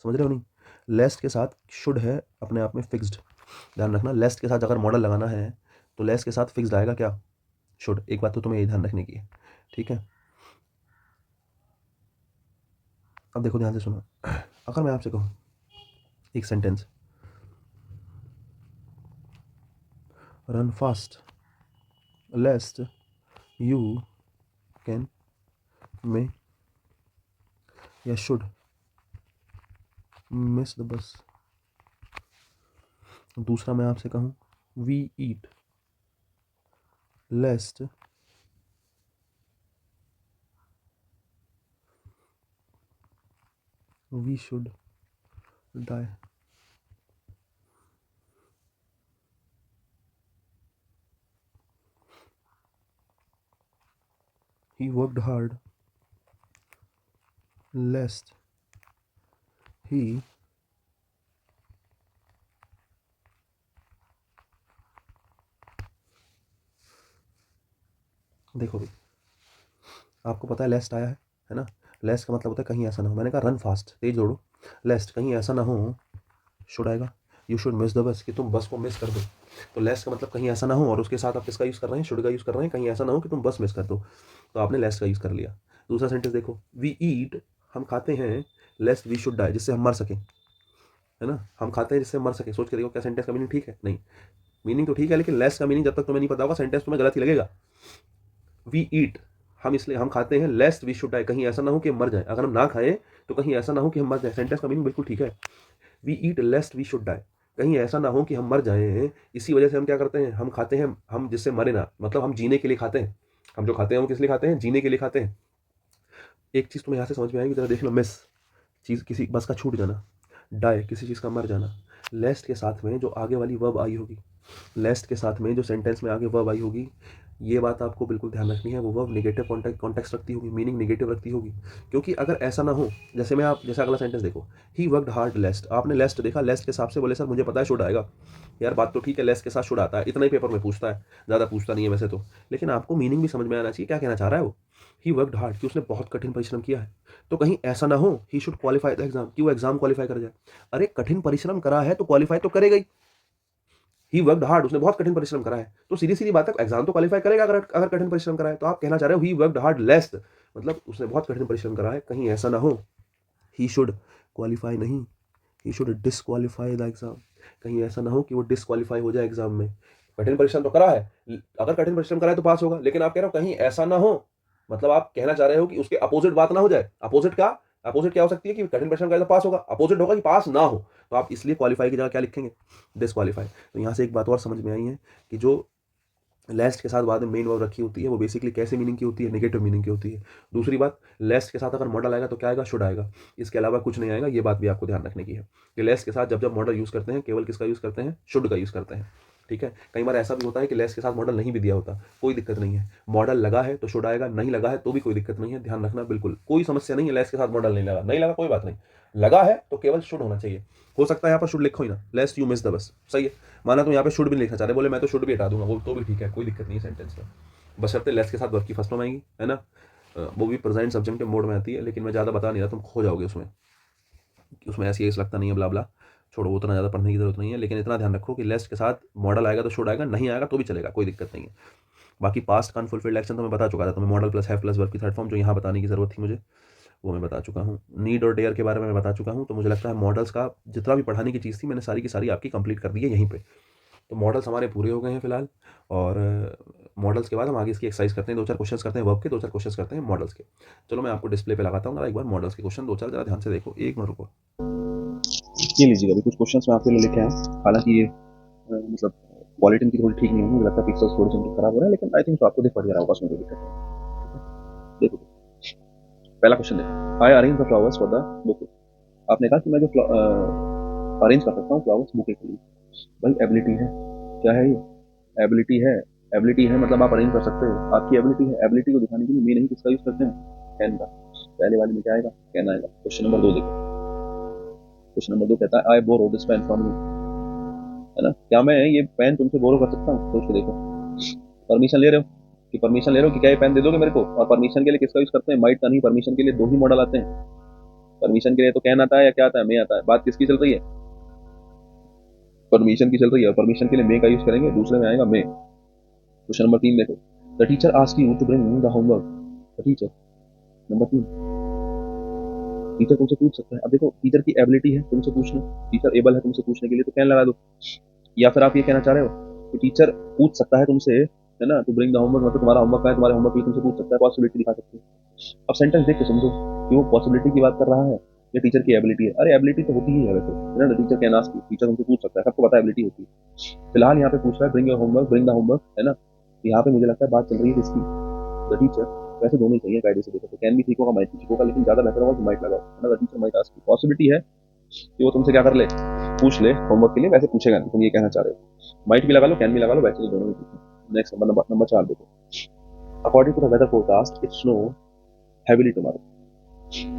समझ रहे हो नहीं? लेस्ट के साथ शुड है अपने आप में फिक्स्ड। ध्यान रखना, लेस्ट के साथ अगर मॉडल लगाना है तो लेस्ट के साथ फिक्स्ड आएगा क्या? शुड। एक बात तो तुम्हें ये ध्यान रखने की है, ठीक है? अब देखो ध्यान से सुनो। अगर मैं आपसे कहूँ एक sentence, run fast lest you can may या शुड मिस द बस। दूसरा मैं आपसे कहूँ we eat lest we should die. He worked hard lest he देखो भाई, आपको पता है लेस्ट आया है ना? लेस्ट का मतलब होता है कहीं ऐसा ना हो। मैंने कहा रन फास्ट, तेज दौड़ो। लेस्ट कहीं ऐसा ना हो, शुड आएगा। यू शुड मिस द बस, कि तुम बस को मिस कर दो। तो लेस्ट का मतलब कहीं ऐसा ना हो, और उसके साथ आप किसका यूज़ कर रहे हैं? शुड का यूज़ कर रहे हैं। कहीं ऐसा ना हो कि तुम बस मिस कर दो, तो आपने लेस्ट का यूज़ कर लिया। दूसरा सेंटेंस देखो, वी ईट, हम खाते हैं, लेस्ट वी शुड डाई, जिससे हम मर सकें, है ना? हम खाते हैं जिससे हम मर सके। सोच के देखो क्या सेंटेंस का मीनिंग ठीक है? नहीं, मीनिंग तो ठीक है, लेकिन लेस का मीनिंग जब तक तुम्हें नहीं पता होगा सेंटेंस तुम्हें गलत ही लगेगा। वी ईट, हम इसलिए हम खाते हैं, लेस्ट वी शुड डाई, कहीं ऐसा ना हो कि हम मर जाए। अगर हम ना खाएं तो कहीं ऐसा ना हो कि हम मर जाए। सेंटेंस का मीनिंग बिल्कुल ठीक है। We eat lest we should die, कहीं ऐसा ना हो कि हम मर जाएं, इसी वजह से हम क्या करते हैं? हम खाते हैं, हम जिससे मरे ना, मतलब हम जीने के लिए खाते हैं। हम जो खाते हैं वो किस लिए खाते हैं? जीने के लिए खाते हैं। एक चीज़ तुम्हें यहाँ से समझ में आएगी, जरा देख लो। मिस, चीज़ किसी बस का छूट जाना। डाई, किसी चीज़ का मर जाना। लेस्ट के साथ में जो आगे वाली वर्ब आई होगी, लेस्ट के साथ में जो सेंटेंस में आगे वर्ब आई होगी, ये बात आपको बिल्कुल ध्यान रखनी है। वो वर्ब नेगेटिव कॉन्टेक्स्ट रखती होगी, मीनिंग नेगेटिव रखती होगी। क्योंकि अगर ऐसा ना हो, जैसे अगला सेंटेंस देखो, ही वर्कड हार्ड लेस्ट। आपने लेस्ट देखा, लेस्ट के हिसाब से बोले सर मुझे पता है शुड आएगा। यार बात तो ठीक है, लेस्ट के साथ शुड आता है, इतना ही पेपर में पूछता है, ज़्यादा पूछता नहीं है वैसे तो। लेकिन आपको मीनिंग भी समझ में आना चाहिए, क्या कहना चाह रहा है वो। ही वर्कड हार्ड, कि उसने बहुत कठिन परिश्रम किया है। तो कहीं ऐसा ना हो he should qualify the exam, कि वो एग्जाम क्वालिफाई कर जाए। अरे कठिन परिश्रम करा है तो क्वालिफाई तो करेगा ही। ही वर्कड हार्ड, उसने बहुत कठिन परिश्रम करा है, तो सीधी सीधी बात है एग्जाम तो क्वालिफाई करेगा अगर अगर कठिन परिश्रम करा है। तो आप कहना चाह रहे हो ही वर्कड हार्ड लेस्ट, मतलब उसने बहुत कठिन परिश्रम करा है, कहीं ऐसा ना हो ही शुड क्वालिफाई नहीं, he should disqualify the exam, कहीं ऐसा ना हो कि वो डिसक्वालीफाई हो जाए एग्जाम में। कठिन परिश्रम तो करा है, अगर कठिन परिश्रम करा है तो पास होगा, लेकिन आप कह रहे हो कहीं ऐसा ना हो, मतलब आप कहना चाह रहे हो कि उसके अपोजिट बात ना हो जाए। अपोजिट का, अपोजिट क्या हो सकती है? कि कठिन परिश्रम करे तो पास होगा, अपोजिट होगा कि पास ना हो। तो आप इसलिए क्वालिफाई की जगह क्या लिखेंगे? डिसक्वालीफाई। तो यहाँ से एक बात और समझ में आई है कि जो लेस्ट के साथ बाद में मेन वर्ब रखी होती है वो बेसिकली कैसे मीनिंग की होती है? नेगेटिव मीनिंग की होती है। दूसरी बात, लेस्ट के साथ अगर मॉडल आएगा तो क्या आएगा? शुड आएगा। इसके अलावा कुछ नहीं आएगा। ये बात भी आपको ध्यान रखने की है कि लेस्ट के साथ जब जब मॉडल यूज़ करते हैं केवल किसका यूज़ करते हैं? शुड का यूज़ करते हैं, ठीक है? कई बार ऐसा भी होता है कि लेस्ट के साथ मॉडल नहीं भी दिया होता, कोई दिक्कत नहीं है। मॉडल लगा है तो शुड आएगा, नहीं लगा है तो भी कोई दिक्कत नहीं है। ध्यान रखना, बिल्कुल कोई समस्या नहीं है। लेस्ट के साथ मॉडल नहीं लगा, नहीं लगा कोई बात नहीं, लगा है तो केवल शुड होना चाहिए। हो सकता है यहाँ पर शुड लिखो ही ना, लेस्ट यू मिस द बस, सही है। माना तो यहाँ पे शुड भी नहीं लिखना चाह रहे, बोले मैं तो शुड भी हटा दूंगा, वो तो भी ठीक है, कोई दिक्कत नहीं है सेंटेंस में। बशर्ते लेस के साथ वर्ब की फर्स्ट फॉर्म आएगी, है ना? वो भी प्रेजेंट सब्जेक्ट के मोड में आती है, लेकिन मैं ज़्यादा बता नहीं रहा, तुम खो जाओगे उसमें। उसमें ऐसी ऐसा लगता नहीं है, ब्ला ब्ला, छोड़ो, उतना ज़्यादा पढ़ने की जरूरत नहीं है। लेकिन इतना ध्यान रखो कि लेस्ट के साथ मॉडल आएगा तो शुड आएगा, नहीं आएगा तो भी चलेगा, कोई दिक्कत नहीं है। बाकी पास्ट का अनफुलफिल्ड एक्शन तो मैं बता चुका था तुम्हें, model plus have plus verb की थर्ड फॉर्म, जो यहाँ बताने की जरूरत थी मुझे वो मैं बता चुका हूँ। नीड और डेयर के बारे में मैं बता चुका हूँ। तो मुझे लगता है मॉडल्स का जितना भी पढ़ाने की चीज़ थी मैंने सारी की सारी आपकी कंप्लीट कर दी है यहीं पे। तो मॉडल्स हमारे पूरे हो गए हैं फिलहाल, और मॉडल्स के बाद हम आगे इसकी एक्सरसाइज करते हैं, 2-4 क्वेश्चंस करते हैं वर्ब के, 2-4 क्वेश्चंस करते हैं मॉडल्स के। चलो मैं आपको डिस्प्ले पे लगाता हूँ ना एक बार मॉडल्स के क्वेश्चन 2-4 जरा ध्यान से देखो, 1 मिनट रुको। ये लीजिएगा, अभी कुछ क्वेश्चंस मैं आपके लिए लेके आया। हालांकि ये मतलब क्वालिटी इनकी थोड़ी ठीक नहीं है, मुझे लगता है पिक्सल्स थोड़े से इनके खराब हो रहे हैं, लेकिन आई थिंक तो आपको दिख पड़ रहा होगा, उसमें कोई दिक्कत नहीं। देखो पहला क्वेश्चन देखो, आई arrange the flowers for the bouquet. आपने कहा कि मैं जो अरेंज कर सकता हूँ फ्लावर्स बुके के लिए। भाई एबिलिटी है, क्या है ये? एबिलिटी है। एबिलिटी है मतलब आप अरेंज कर सकते हो, आपकी एबिलिटी है। एबिलिटी को दिखाने के लिए मैं नहीं किसका यूज करते हैं? कैन का। पहले वाले में क्या आएगा? कैन आएगा। क्वेश्चन नंबर 2 देखो, क्वेश्चन नंबर 2 कहता है आई बोरो दिस पेन फ्रॉम यू, है ना? क्या मैं ये पेन तुमसे बोरो कर सकता हूँ? सोच के देखो, परमिशन ले रहे हो कि परमिशन ले रहे हो कि क्या ये पेन दे दोगे मेरे को? और परमिशन के लिए किसका यूज करते हैं? माइट का नहीं, परमिशन के लिए 2 ही मॉडल आते हैं। परमिशन के लिए तो कैन आता है या क्या आता है? मे आता है। बात किसकी चल रही है? परमिशन की चल रही है। परमिशन के लिए मे का यूज करेंगे, दूसरे में आएगा मे। क्वेश्चन नंबर 3 देखो, the teacher ask you to bring the homework. The teacher, number 3, teacher तुमसे पूछ सकता है। अब देखो टीचर की एबिलिटी है तुमसे पूछना, टीचर एबल है तुमसे पूछने के लिए, तो कैन लगा दो। या फिर आप ये कहना चाह रहे हो कि टीचर पूछ सकता है तुमसे, है ना, टू ब्रिंग द होमवर्क, मतलब तुम्हारा होमवर्क है, तुम्हारे होमवर्क भी तुमसे पूछ सकता है, पॉसिबिलिटी दिखा सकते हो। अब सेंटेंस देख के समझो कि वो पॉसिबिलिटी की बात कर रहा है या टीचर की एबिलिटी है। अरे एबिलिटी तो होती ही है वैसे, है ना, टीचर कैन आस्क, टीचर तुमसे पूछ सकता है, सबको पता है एबिलिटी होती है। फिलहाल यहाँ पे पूछ रहा है bring your homework, bring the homework, है ना। यहाँ पे मुझे लगता है बात चल रही है किसकी? The teacher. वैसे दोनों ही चाहिए कायदे से देखो तो, कैन भी ठीक होगा, माइट भी ठीक होगा, लेकिन ज्यादा बेहतर होगा कि माइट लगाओ, है ना। The teacher might ask, possibility है कि वो तुमसे क्या कर ले, पूछ ले होमवर्क के लिए, वैसे पूछेगा नहीं, तुम ये कहना चाह रहे हो। माइट भी लगा लो, कैन भी लगा लो, वैसे तो दोनों ही ठीक है। नेक्स्ट नंबर 4 देखो, according to the weather forecast it snow heavily tomorrow.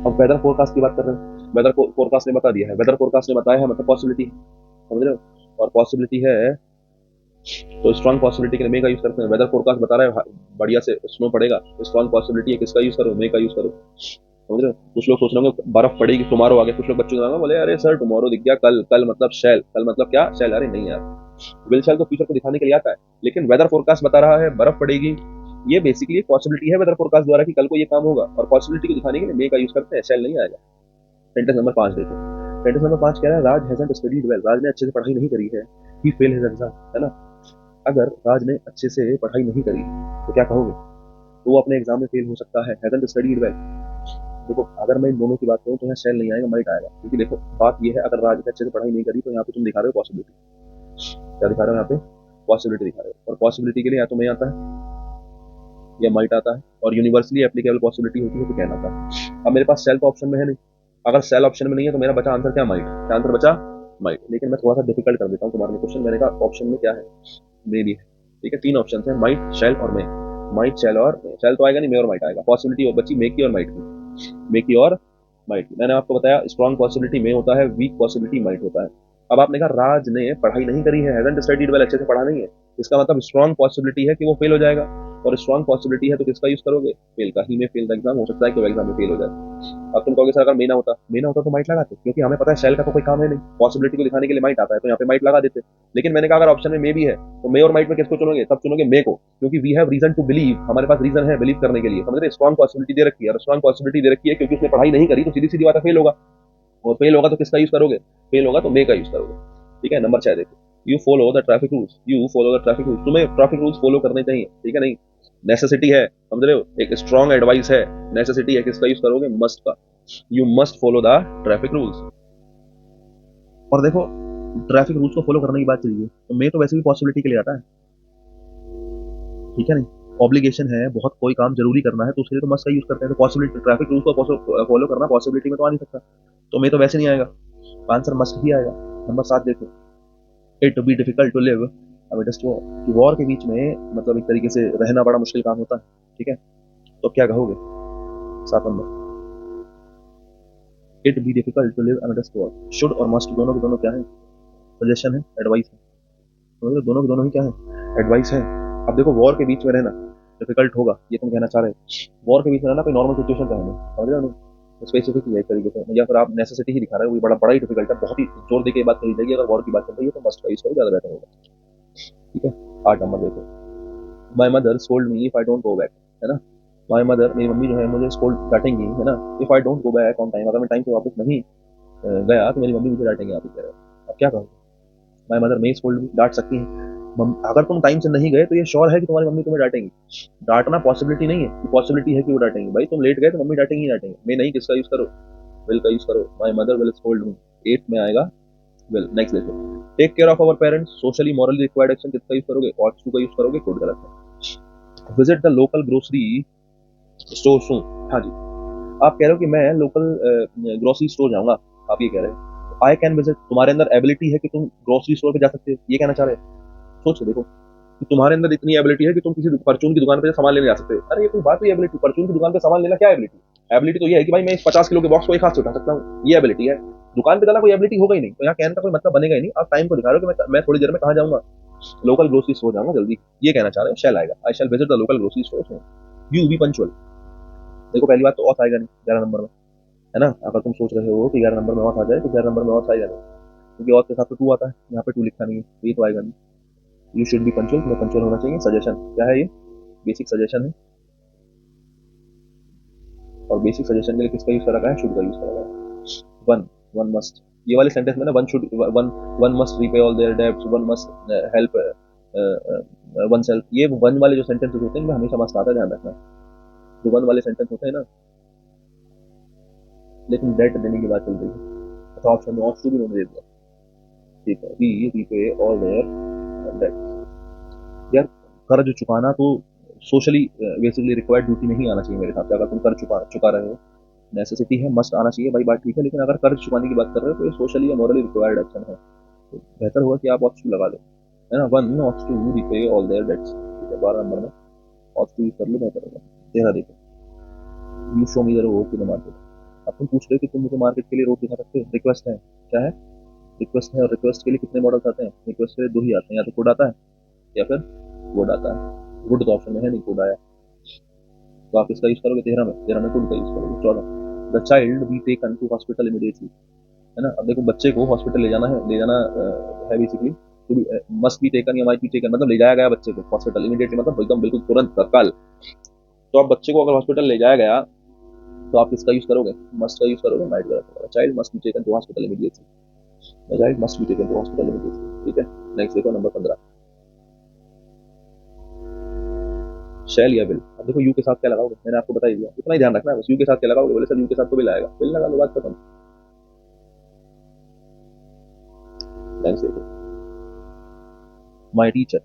अब वेदर फोरकास्ट की बात कर रहे हैं, वेदर फोरकास्ट ने बता दिया है, वेदर फोरकास्ट ने बताया है मतलब पॉसिबिलिटी है, समझ रहे हो। और पॉसिबिलिटी है तो स्ट्रॉन्ग पॉसिबिलिटी के लिए मे का यूज करते हैं। वेदर फोरकास्ट बता रहा है बढ़िया से स्नो पड़ेगा, तो स्ट्रॉन्ग पॉसिबिलिटी है किसका यूज करो? मे का यूज करो, समझ रहे हो। कुछ लोग सोच रहे होंगे बर्फ पड़ेगी टुमारो आगे, कुछ लोग बच्चों को बोले अरे सर टुमारो दिख गया, कल, कल मतलब शैल, कल मतलब क्या? शैल। अरे नहीं यार, विल शैल तो फ्यूचर को दिखाने के लिए आता है, लेकिन वेदर फोरकास्ट बता रहा है बर्फ पड़ेगी, ये बेसिकली पॉसिबिलिटी है वेदर फोरकास्ट द्वारा कि कल को ये काम होगा, और पॉसिबिलिटी को दिखाने के लिए मे का यूज करते हैं, शैल नहीं आएगा। सेंटेंस नंबर 5 देखो, सेंटेंस नंबर 5 कह रहा है राज हैजंट स्टडीड वेल, राज ने अच्छे से पढ़ाई नहीं करी है, ही फेल हिज एग्जाम, है ना। अगर राज ने अच्छे से पढ़ाई नहीं करी तो क्या कहोगे? तो वो अपने एग्जाम में फेल हो सकता है, हैजंट स्टडीड वेल। देखो अगर मैं इन दोनों की बात करूँ तो यहाँ शैल नहीं आएगा, माइट आएगा, क्योंकि देखो बात ये है, अगर राज ने अच्छे से पढ़ाई नहीं करी तो यहाँ पे तुम दिखा रहे हो पॉसिबिलिटी, क्या दिखा रहे हो यहाँ पे? पॉसिबिलिटी दिखा रहे हो, और पॉसिबिलिटी के लिए या तो मैं आता है या माइट आता है, और यूनिवर्सली एप्लीकेबल पॉसिबिलिटी होती है तो कैन आता है। अब मेरे पास सेल तो ऑप्शन में है नहीं, अगर सेल ऑप्शन में नहीं है तो मेरा बचा आंसर क्या? माइट। क्या आंसर बचा? माइट। लेकिन मैं थोड़ा सा डिफिकल्ट कर देता हूँ तुम्हारे लिए क्वेश्चन, मैंने कहा ऑप्शन में क्या है? मे भी है, ठीक है। 3 ऑप्शन है, माइट, शैल और मे। माइट, शैल और मे। शैल तो आएगा नहीं, मे और माइट आएगा। पॉसिबिलिटी बची मे की और माइट की, मे की और माइट की। मैंने आपको बताया स्ट्रॉन्ग पॉसिबिलिटी मे होता है, वीक पॉसिबिलिटी माइट होता है। अब आपने कहा राज ने पढ़ाई नहीं करी है, हैजंट स्टडीड वेल, अच्छे से पढ़ा नहीं है, इसका मतलब स्ट्रॉन्ग पॉसिबिलिटी है कि वो फेल हो जाएगा, और स्ट्रॉन्ग पॉसिबिलिटी है तो किसका यूज करोगे? फेल का। ही में फेल द एग्जाम, हो सकता है कि वो एग्जाम में फेल हो जाए। अब तुम कहोगे सर अगर मेना होता, मेना होता तो माइट लगाते, क्योंकि हमें पता है शेल का तो कोई काम है नहीं, पॉसिबिलिटी को दिखाने के लिए माइट आता है, तो यहाँ पे माइट लगा देते। लेकिन मैंने कहा अगर ऑप्शन में मे भी है तो मे और माइट में किसको चुनोगे? तब चुनोगे मे को, क्योंकि we have reason to believe, हमारे पास रीजन है बिलीव करने के लिए, समझ रहे। स्ट्रॉन्ग पॉसिबिलिटी दे रखी है, और स्ट्रॉन्ग पॉसिबिलिटी दे रखी है क्योंकि उसने पढ़ाई नहीं करी, तो सीधी सीधी बात है फेल होगा, और फेल होगा तो किसका यूज करोगे? फेल होगा तो मे का यूज करोगे, ठीक है। नंबर 6 देखो, you follow the traffic rules, you follow the traffic rules, तुम्हें ट्रैफिक रूल्स फॉलो करने चाहिए, ठीक है। नहीं, नेसेसिटी है, समझ रहे हो, एक स्ट्रॉन्ग एडवाइस है, नेसेसिटी है, किसका यूज करोगे? मस्ट का। You must follow the traffic rules. और देखो ट्रैफिक रूल्स को फॉलो करने की बात चलिए तो मे तो वैसे भी पॉसिबिलिटी के लिए आता है, ठीक है। नहीं, ऑब्लिगेशन है, बहुत कोई काम जरूरी करना है तो उसके लिए तो मस्ट का यूज करते हैं, तो पॉसिबिलिटी, ट्रैफिक रूल्स को फॉलो करना पॉसिबिलिटी में तो आ नहीं सकता, तो मे तो वैसे नहीं आएगा, आंसर मस्ट ही आएगा। नंबर 7 देखो, it be difficult to live amidst war, कि वॉर के बीच में मतलब एक तरीके से रहना बड़ा मुश्किल काम होता है, ठीक है। तो क्या कहोगे? 7 number, it be difficult to live amidst war. Should और मस्ट दोनों के दोनों क्या है? सजेशन है, एडवाइस है, तो दोनों के दोनों ही क्या है? एडवाइस है। अब देखो वॉर के बीच में रहना डिफिकल्ट होगा, ये तुम कहना चाह रहे हो। वॉर के बीच में रहना कोई नॉर्मल सिचुएशन का है नहीं, समझ रहे हो, स्पेसिफिक ही है एक तरीके से, या फिर आप नेसेसिटी ही दिखा रहे हो, ये बड़ा बड़ा ही डिफिकल्ट है, बहुत ही जोर देके ये बात कही जाएगी, अगर वॉर की बात चल रही है तो मस्ट का यूज करो, ज्यादा बेटर होगा, ठीक है। 8 नंबर देखो, my mother scold me if I don't go back, है ना। माई मदर, मेरी मम्मी जो है मुझे स्कोल्ड डांटेंगी, है ना, if I don't go back on time, अगर मैं टाइम से वापस नहीं गया तो मेरी मम्मी मुझे डांटेंगे, आप कह रहे हो। अब क्या कहोगे? माई मदर मे स्कोल्ड मी, डांट सकती हैं। अगर तुम टाइम से नहीं गए तो ये श्योर है कि तुम्हारी मम्मी तुम्हें डांटेंगी। डांटना पॉसिबिलिटी नहीं है, पॉसिबिलिटी है कि वो डांटेंगी। भाई तुम लेट गए तो मम्मी डांटेंगी ही डांटेंगी। मैं नहीं, किसका यूज करो, विल का यूज करो। My mother will scold me, 8 में आएगा विल। नेक्स्ट देखो, take care of our parents, socially morally required action, किसका यूज करोगे, ऑट टू का यूज करोगे, कोड गलत है। Visit the local grocery store soon, हाँ जी, आप कह रहे हो कि मैं लोकल ग्रोसरी स्टोर जाऊंगा, आप ये कह रहे हो। आई कैन विजिट, तुम्हारे अंदर एबिलिटी है कि तुम ग्रोसरी स्टोर पे जा सकते हो, ये कहना चाह रहे हो। सोच देखो कि तुम्हारे अंदर इतनी एबिलिटी है कि तुम किसी परचून की दुकान पे सामान लेने जा सकते हो। अरे ये कोई बात हुई एबिलिटी, परचून की दुकान पे सामान लेना क्या एबिलिटी। एबिलिटी तो ये है कि भाई मैं इस 50 किलो के बॉक्स को एक हाथ से उठा सकता हूँ, ये एबिलिटी है। दुकान पे जाना कोई एबिलिटी होगा ही नहीं, तो यहाँ कहने का कोई मतलब बनेगा ही नहीं। आप टाइम को दिखा रहे हो कि मैं थोड़ी देर में कहाँ जाऊंगा, लोकल ग्रोसरी स्टोर जाऊंगा जल्दी, ये कहना चाह रहे हो। शैल आएगा, I shall visit the local grocery store. You be punctual, देखो पहली बात तो ऑथ आएगा नहीं 11 नंबर में, है ना। अगर तुम सोच रहे हो कि 11 नंबर में ऑथ आ जाए तो 11 नंबर में ऑथ आएगा नहीं, क्योंकि ऑथ के साथ तो 2 आता है, यहाँ पे 2 लिखा नहीं है, तो ये तो आएगा नहीं। यू शुड बी पंचुअल, तुम्हें पंचुअल होना चाहिए। सजेशन क्या है, ये बेसिक सजेशन है, और बेसिक सजेशन के लिए किसका यूज कर रखा है, शुड का यूज कर रखा है। वन, वन मस्ट, ये वाले सेंटेंस में ना one should, one one must repay all their debts, one must help one self, ये वन वाले जो सेंटेंसेस होते हैं इनमें हमेशा मस्ट आता है, ध्यान रखना। जो वन वाले सेंटेंस होते हैं ना, लेकिन डेट देने की बात चल रही है, अच्छा ऑप्शन में ऑफ टू भी उन्होंने दे दिया, ठीक है। We repay all their debts, यार कर्ज चुकाना तो सोशली बेसिकली रिक्वायर्ड ड्यूटी नहीं आना चाहिए मेरे हिसाब से। अगर तुम कर्ज चुका रहे हो, नेसेसिटी है, मस्ट आना चाहिए भाई, बात ठीक है। लेकिन अगर कर्ज चुकाने की बात कर रहे हो तो ये सोशली या मॉरली रिक्वायर्ड एक्शन है, तो बेहतर होगा कि आप ऑप्शन लगा लो, है ना। One option to repay all their debts, ठीक है। 12 नंबर में ऑप्शन टू कर लो, बेहतर होगा। 13 देखो, you show me the road to the market, अब तुम पूछ रहे हो कि तुम मुझे मार्केट के लिए रोड दिखा सकते हो, रिक्वेस्ट है, क्या है, रिक्वेस्ट है। और रिक्वेस्ट के लिए कितने मॉडल्स आते हैं, रिक्वेस्ट के लिए 2 ही आते हैं, या तो कोड आता है या फिर वुड आता है। वुड तो ऑप्शन में है नहीं, कोड आया, तो आप इसका यूज करोगे 13 में, 13 में वुड का यूज करोगे। 14, the child be taken to hospital immediately, है ना। अब देखो बच्चे को हॉस्पिटल ले जाना है, ले जाना है बेसिकली, तो मस्ट बी टेकन या माइट बी टेकन, मतलब ले जाया गया बच्चे को हॉस्पिटल इमीडिएटली, मतलब एकदम बिल्कुल तुरंत तत्काल। तो आप बच्चे को अगर हॉस्पिटल ले जाया गया तो आप किसका यूज करोगे, मस्ट का यूज करोगे, माइट गलत होगा। Child must be taken to hospital immediately, child must be taken to hospital immediately, ठीक है। नेक्स्ट देखो नंबर 15, शैल या विल। अब देखो यू के साथ क्या लगाओगे, मैंने आपको बता ही दिया, इतना ही ध्यान रखना है बस। यू के साथ क्या लगाओगे, बोले सर यू के साथ तो विल आएगा, विल लगा लो, बात खत्म। नेक्स्ट देखो, माय टीचर,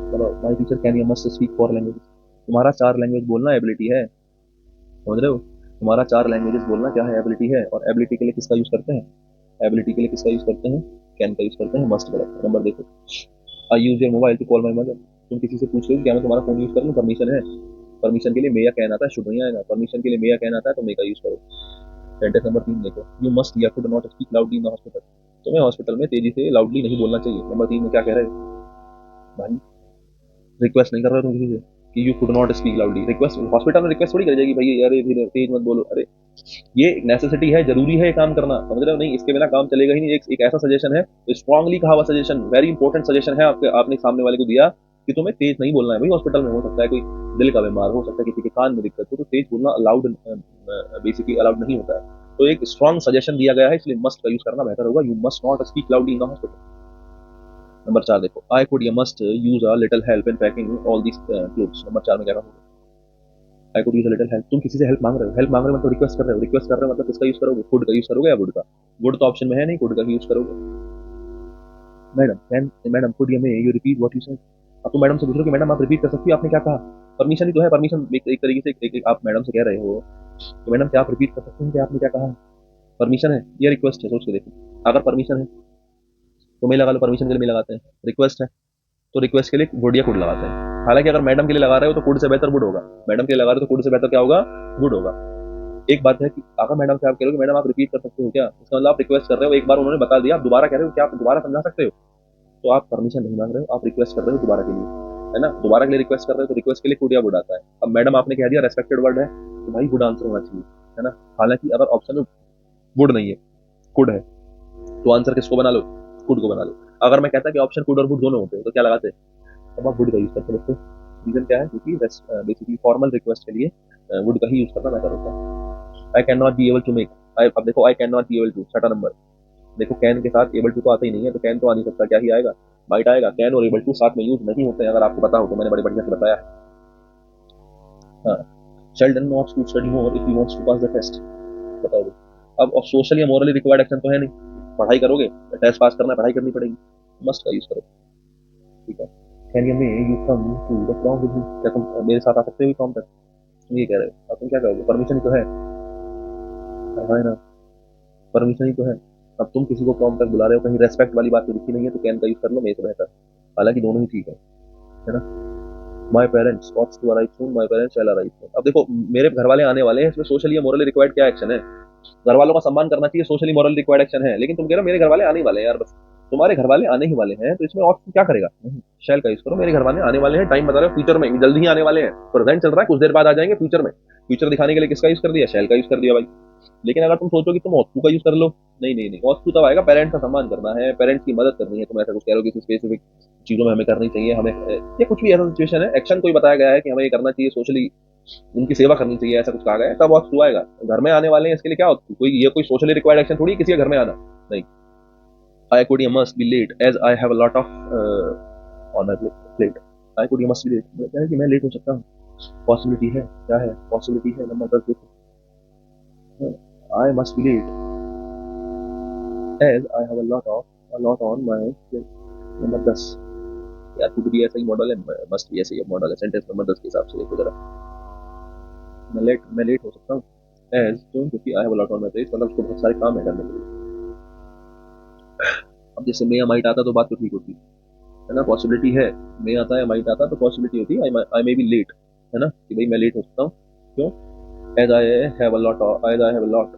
मतलब माय टीचर कैन या मस्ट स्पीक 4 लैंग्वेज, तुम्हारा 4 लैंग्वेज बोलना एबिलिटी है, समझ रहे हो। तुम्हारा 4 लैंग्वेजेस बोलना क्या है, एबिलिटी है। और एबिलिटी के लिए किसका यूज करते हैं, एबिलिटी के लिए किसका यूज करते हैं, कैन का यूज करते हैं। मस्ट गलत है। नंबर देखो, I use your mobile to call my mother, तुम किसी से पूछ रहे हो क्या मैं तुम्हारा फोन यूज कर लूँ, परमिशन है। परमिशन के लिए मे या कैन आता है, शुड नहीं आएगा। परमिशन के लिए मे या कैन आता है तो मे का यूज करो। सेंटेंस नंबर 3 देखो, यू मस्ट या could not speak loudly in the hospital, तुम्हें हॉस्पिटल में तेजी से लाउडली नहीं बोलना चाहिए। नंबर 3 में क्या कह रहे हो भाई, रिक्वेस्ट नहीं कर रहे हो तुम किसी से कि you could not speak loudly. Request hospital में रिक्वेस्ट थोड़ी कर जाएगी भाई, यार ये तेज मत बोलो, अरे ये नेसेसिटी है, जरूरी है ये काम करना, समझ रहे हो। नहीं, इसके बिना काम चलेगा ही नहीं। एक ऐसा सजेशन है, स्ट्रांगली कहा हुआ सजेशन, वेरी इंपॉर्टेंट सजेशन है आपके, आपने सामने वाले को दिया कि तुम्हें तेज नहीं बोलना है भाई। हॉस्पिटल में हो सकता है कोई दिल का बीमार हो सकता है, किसी के कान में दिक्कत हो, तो तेज बोलना अलाउड बेसिकली अलाउड नहीं होता है। तो एक स्ट्रॉन्ग सजेशन दिया गया है, इसलिए मस्ट का यूज करना बेहतर होगा। You must not speak loudly in the hospital. Number 4 देखो, आई कुड या must use a little help in packing all this clothes. Number 4 में क्या होगा, I could use a little help, तुम किसी से हेल्प मांग रहे हो, हेल्प मांग रहे हो मतलब रिक्वेस्ट कर रहे हो, रिक्वेस्ट कर रहे हो मतलब किसका यूज करोगे, कुड का यूज करोगे या वुड का। वुड तो ऑप्शन में है नहीं, कुड का यूज करोगे। मैडम कैन, मैडम कुड या may you repeat what you said, अब तुम मैडम से पूछ रहे हो कि मैडम आप रिपीट कर सकती हो आपने क्या कहा। परमिशन ही तो है, परमिशन एक तरीके से आप मैडम से कह रहे हो तो मैडम क्या आप रिपीट कर सकते हैं कि आपने क्या कहा। परमिशन है या रिक्वेस्ट है, सोच के देखो। अगर परमिशन है तो मैं लगा लो, परमिशन के लिए मैं लगाते हैं। रिक्वेस्ट है तो रिक्वेस्ट के लिए वुड या कुड लगाते हैं। हालांकि अगर मैडम के लिए लगा रहे हो तो कुड से बेहतर वुड होगा, मैडम के लिए लगा रहे हो तो कुड से बेहतर क्या होगा, वुड होगा। एक बात है कि अगर मैडम से आप कह रहे हो कि मैडम आप रिपीट कर सकते हो क्या, इसका मतलब आप रिक्वेस्ट कर रहे हो, एक बार उन्होंने बता दिया, आप दोबारा कह रहे हो, क्या आप दोबारा समझा सकते हो, तो आप परमिशन नहीं मांग रहे हो, आप रिक्वेस्ट कर रहे हो दोबारा के लिए, है ना। दोबारा के लिए रिक्वेस्ट कर रहे हो तो रिक्वेस्ट के लिए कुड या वुड आता है। अब मैडम आपने कह दिया रेस्पेक्टेड वर्ड है तो भाई वुड आंसर होना चाहिए, है ना। हालांकि अगर ऑप्शन में वुड नहीं है, कुड है, तो आंसर किसको बना लो, कुड को बना लो। अगर मैं कहता कि ऑप्शन कुड और वुड दोनों होते तो क्या लगाते, तब आप वुड का यूज करते बच्चे। रीजन क्या है, क्योंकि बेसिकली फॉर्मल रिक्वेस्ट के लिए वुड का ही यूज करना बेहतर होता है। I can not be able to make, अब देखो I can not be able to, छठा नंबर, देखो कैन के साथ एबल टू तो आता ही नहीं है, तो कैन तो आ नहीं सकता, क्या ही आएगा, माइट आएगा। कैन और एबल टू साथ में यूज नहीं होते हैं, अगर आपको पता हो तो, मैंने बड़े बढ़िया से बताया है। हाँ, Sheldon oughts to study more if he wants to pass the test. बताओ अब सोशल या मोरली रिक्वायर्ड एक्शन तो है नहीं, पढ़ाई करोगे, टेस्ट पास करना है, पढ़ाई करनी पड़ेगी, मस्ट का यूज करो। ठीक है, can you may you come to the prom with me, क्या तुम मेरे साथ आ सकते हो प्रॉम तक, तुम ये कह रहे हो, अब तुम क्या करोगे, परमिशन ही तो है ना, परमिशन ही तो है। अब तुम किसी को प्रॉम तक बुला रहे हो, कहीं रेस्पेक्ट वाली बात तो दिखी नहीं है, तो कैन का यूज कर लो, मे से बेहतर, हालांकि दोनों ही ठीक है ना। My parents oughts to arrive soon, my parents shall arrive soon. अब देखो मेरे घर वाले आने वाले हैं, इसमें सोशली या मोरली रिक्वायर्ड क्या एक्शन है, घर वालों का सम्मान करना चाहिए, सोशली मोरल रिक्वायर्ड एक्शन है, लेकिन तुम कह रहे हो मेरे घर वाले आने ही वाले हैं यार, बस तुम्हारे घर वाले आने ही वाले हैं, तो इसमें ऑप्शन क्या करेगा, नहीं, शैल का यूज करो, मेरे घर वाले आने वाले हैं, टाइम बता रहे हो फ्यूचर में, जल्दी ही आने वाले हैं, प्रेजेंट चल रहा है, कुछ देर बाद आ जाएंगे फ्यूचर में, फ्यूचर दिखाने के लिए किसका यूज कर दिया, शैल का यूज कर दिया भाई। लेकिन अगर तुम सोचो कि तुम ऑस्टू का यूज कर लो, नहीं नहीं नहीं, ऑस्टू तब आएगा, पेरेंट्स का सम्मान करना है, पेरेंट्स की मदद करनी है, तुम ऐसा कुछ कह रहे हो कि स्पेसिफिक चीजों में हमें करनी चाहिए, हमें ये कुछ भी ऐसा सिचुएशन है, एक्शन कोई बताया गया है कि हमें ये करना चाहिए, सोशली उनकी सेवा करनी चाहिए, ऐसा कुछ कहा गया है, तब वक्त हुआ आएगा। घर में आने वाले हैं इसके लिए क्या होता है, कोई ये कोई सोशली रिक्वायर्ड एक्शन थोड़ी किसी के घर में आना, नहीं। I could you must be late as I have a lot of on my plate, I could you must be late, क्या है कि मैं लेट हो सकता हूँ, पॉसिबिलिटी है, क्या है पॉसिबिलिटी है, नंबर 10 देखो, I must be late as I have a lot on my plate, number 10। यार कुड भी ऐसा ही मॉडल है, मस्ट भी ऐसा ही मॉडल है, सेंटेंस नंबर 10 के हिसाब से देखो जरा, मैं लेट हो सकता हूँ, एज क्यों, क्योंकि आई have a lot on my plate, मतलब उसको बहुत सारे काम है करने के लिए। अब जैसे मे या माइट आता तो बात तो ठीक होती है ना, पॉसिबिलिटी है, मे आता है माइट आता तो पॉसिबिलिटी होती है आई मे बी लेट, है ना, कि भाई मैं लेट हो सकता हूँ, क्यों, as I have a lot, as I have a lot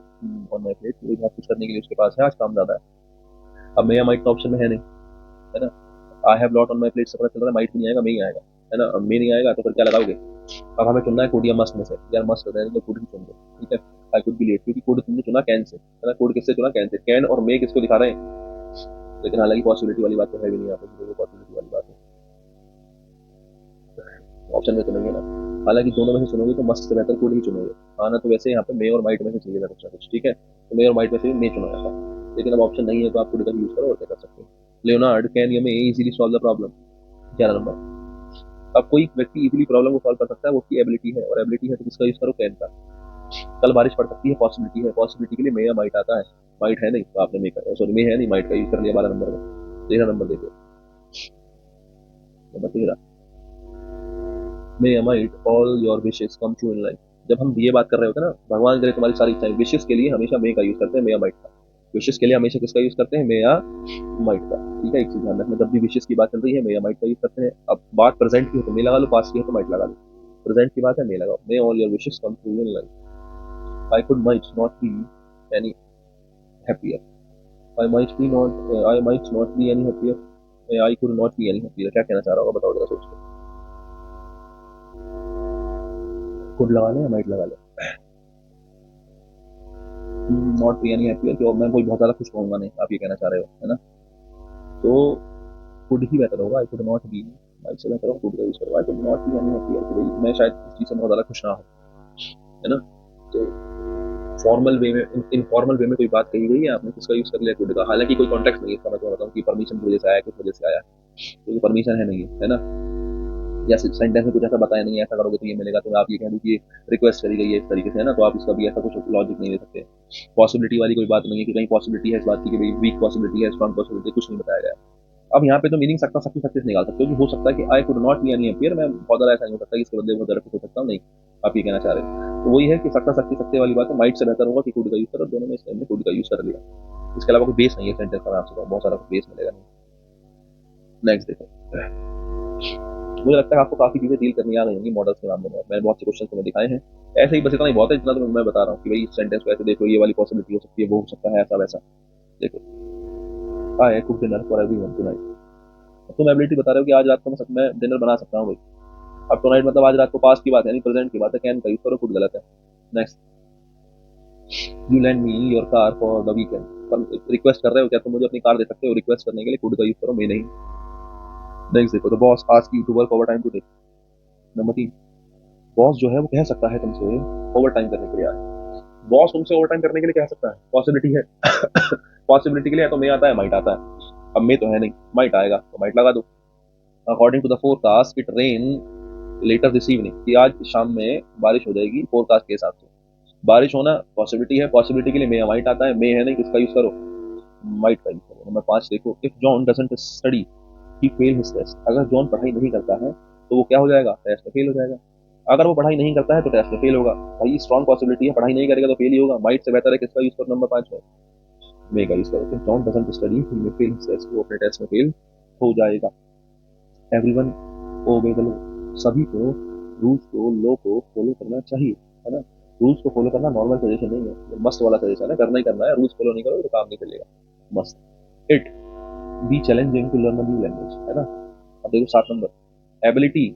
on my plate, कोई बहुत कुछ करने के लिए उसके पास है, आज काम ज्यादा है। अब मे या माइट का ऑप्शन में है नहीं, है ना, I have lot on my plate से पता चल रहा है माइट नहीं आएगा, मे ही आएगा, है ना, अब मे नहीं आएगा तो फिर क्या लगाओगे, अब हमें चुनना है कोड या मस्ट में से, यार मस्ट होता है तो कोड ही चुन लो, ठीक है, आई कुड बी लेट, क्योंकि कोड तुमने चुना कैन से, है ना, कोड किससे चुना, कैन से, कैन और मे किसको दिखा रहे हैं, लेकिन हालांकि पॉसिबिलिटी वाली बात तो है भी नहीं, यहाँ पे देखो पॉसिबिलिटी वाली बात है, ऑप्शन में चुनेंगे ना, हालांकि दोनों में से चुनोगे तो मस्ट से बेहतर कोड ही चुनोगे, हाँ ना, तो वैसे यहाँ पे मे और माइट में से चाहिए था कुछ ना कुछ, ठीक है, तो मे और माइट में से मे चुना जाता, लेकिन अब ऑप्शन नहीं है तो आप कोड का यूज करो और क्या कर सकते हो। Leonard can you may easily solve the problem, 11 number. अब कोई व्यक्ति इजीली प्रॉब्लम को सॉल्व कर सकता है, वो उसकी एबिलिटी है, और एबिलिटी है तो किसका यूज करो, कैन का। कल बारिश पड़ सकती है, पॉसिबिलिटी है, पॉसिबिलिटी के लिए मे या माइट आता है, माइट है नहीं तो आपने मे का, सॉरी मे है नहीं, माइट का यूज कर लिया 12 नंबर में। 13 नंबर देखो, नंबर 13, मे या might all your wishes come true in life. जब हम ये बात कर रहे होते हैं ना, भगवान करे तुम्हारी सारी इच्छाएं, विशेस के लिए हमेशा मे का यूज करते हैं, मे या माइट का, विशेस के लिए हमेशा किसका यूज करते हैं, मे या माइट का, ठीक है, एक चीज ध्यान रखना, जब भी विशेस की बात चल रही है मे या माइट का यूज करते हैं। अब बात प्रेजेंट की हो तो मे लगा लो, पास्ट की हो तो माइट लगा लो, प्रेजेंट की बात है मे लगाओ, may all your wishes come true in life, I could might not be any happier, I might not be any happier, I could not be any happier, क्या कहना चाह रहा होगा बताओ जरा सोच के, कुड लगा ले या माइट लगा ले, नॉट बी एनी हैप्पियर, कि मैं कोई बहुत ज्यादा खुश रहूंगा नहीं, आप ये कहना चाह रहे हो, है ना, तो कुड ही बेहतर होगा, आई could not B, might say बेहतर होगा कुड का यूज करो, आई could not be any happier, कि भाई मैं शायद इस चीज से बहुत ज्यादा खुश ना हो, है ना, तो फॉर्मल वे में, इनफॉर्मल वे में कोई बात कही गई है, आपने किसका यूज कर लिया, कुड का, हालांकि कोई कॉन्टेक्स्ट नहीं है इसका, मैं तो बताऊं कि परमिशन की वजह से आया, किस वजह से आया, क्योंकि परमिशन है नहीं है ना, या सेंटेंस में कुछ ऐसा बताया नहीं है, ऐसा करोगे तो ये मिलेगा, तो आप ये कह दो कि रिक्वेस्ट करी गई है इस तरीके से, है ना, तो आप इसका भी ऐसा कुछ लॉजिक नहीं दे सकते। पॉसिबिलिटी वाली कोई बात नहीं है कि कहीं पॉसिबिलिटी है इस बात की कि भाई वीक पॉसिबिलिटी है, स्ट्रॉन्ग पॉसिबिलिटी, कुछ नहीं बताया गया। अब यहाँ पे तो मीनिंग सकता सकती सक्सेस निकाल सकते हो कि हो सकता है कि आई could not be any happier, मैं बहुत ज्यादा ऐसा नहीं हो सकता कि इसके बदले बहुत ज्यादा खुश हो सकता हूँ, नहीं, आप ये कहना चाह रहे हो, तो वही है कि सकता सकती सकते वाली बात है, माइट से बेहतर होगा कि कुड का यूज करो, दोनों में इसने हमने कुड का यूज कर लिया, इसके अलावा कोई बेस नहीं है सेंटेंस का, मैं आपसे बहुत सारा बेस मिलेगा नहीं। नेक्स्ट देखो, मुझे लगता है आपको काफी चीजें डील करनी आ गई होंगी मॉडल्स के मामले में, मैंने बहुत से क्वेश्चन तुम्हें दिखाए हैं, ऐसे ही बस इतना ही बहुत है, इतना तो मैं बता रहा हूँ कि भाई सेंटेंस को ऐसे देखो, ये वाली पॉसिबिलिटी हो सकती है, वो हो सकता है, ऐसा वैसा देखो, I cook dinner for everyone tonight, तुम एबिलिटी बता रहे हो कि आज रात को मैं डिनर बना सकता हूँ भाई, अब टुनाइट मतलब आज रात को, पास की बात है नहीं, प्रेजेंट की बात है, कैन का यूज करो, कुछ गलत है। Next, you land me your car for the weekend, request कर रहे हो, क्या तुम मुझे अपनी कार दे सकते हो, रिक्वेस्ट करने के लिए कुड का यूज करो, मैं नहीं। नेक्स्ट देखो, the boss ask you to work over time today, number 3, boss जो है वो कह सकता है तुमसे ओवर टाइम करने के लिए आए, बॉस तुमसे ओवर टाइम करने के लिए कह सकता है, पॉसिबिलिटी है पॉसिबिलिटी के लिए या तो मे आता है माइट आता है, अब मे तो है नहीं, माइट आएगा तो माइट लगा दो। According to the forecast it rain later this evening, कि आज शाम में बारिश हो जाएगी फोरकास्ट के हिसाब से। बारिश होना पॉसिबिलिटी है, पॉसिबिलिटी के लिए मे माइट आता है, मे है नहीं, किसका यूज करो, माइट का यूज करो। नंबर 5 देखो, if John doesn't study he fail his test, अगर जॉन पढ़ाई नहीं करता है तो वो क्या हो जाएगा, टेस्ट में फेल हो जाएगा। अगर वो पढ़ाई नहीं करता है तो टेस्ट में फेल होगा, भाई स्ट्रॉन्ग पॉसिबिलिटी है, पढ़ाई नहीं करेगा तो फेल ही होगा, माइट से बेहतर है किसका यूज करो, नंबर 5 में मे का यूज करो। If John doesn't study he may fail his test, वो अपने टेस्ट में फेल हो जाएगा। एवरीवन ओबे द लॉ, सभी को रूल्स को, लॉ को फॉलो करना चाहिए, है ना। रूल्स को फॉलो करना नॉर्मल सजेशन नहीं है, ये मस्ट वाला सजेशन है, करना ही करना है, रूल्स फॉलो नहीं करोगे तो काम नहीं चलेगा, must. It be challenging to learn a new language, है ना। अब देखो 7 नंबर, एबिलिटी,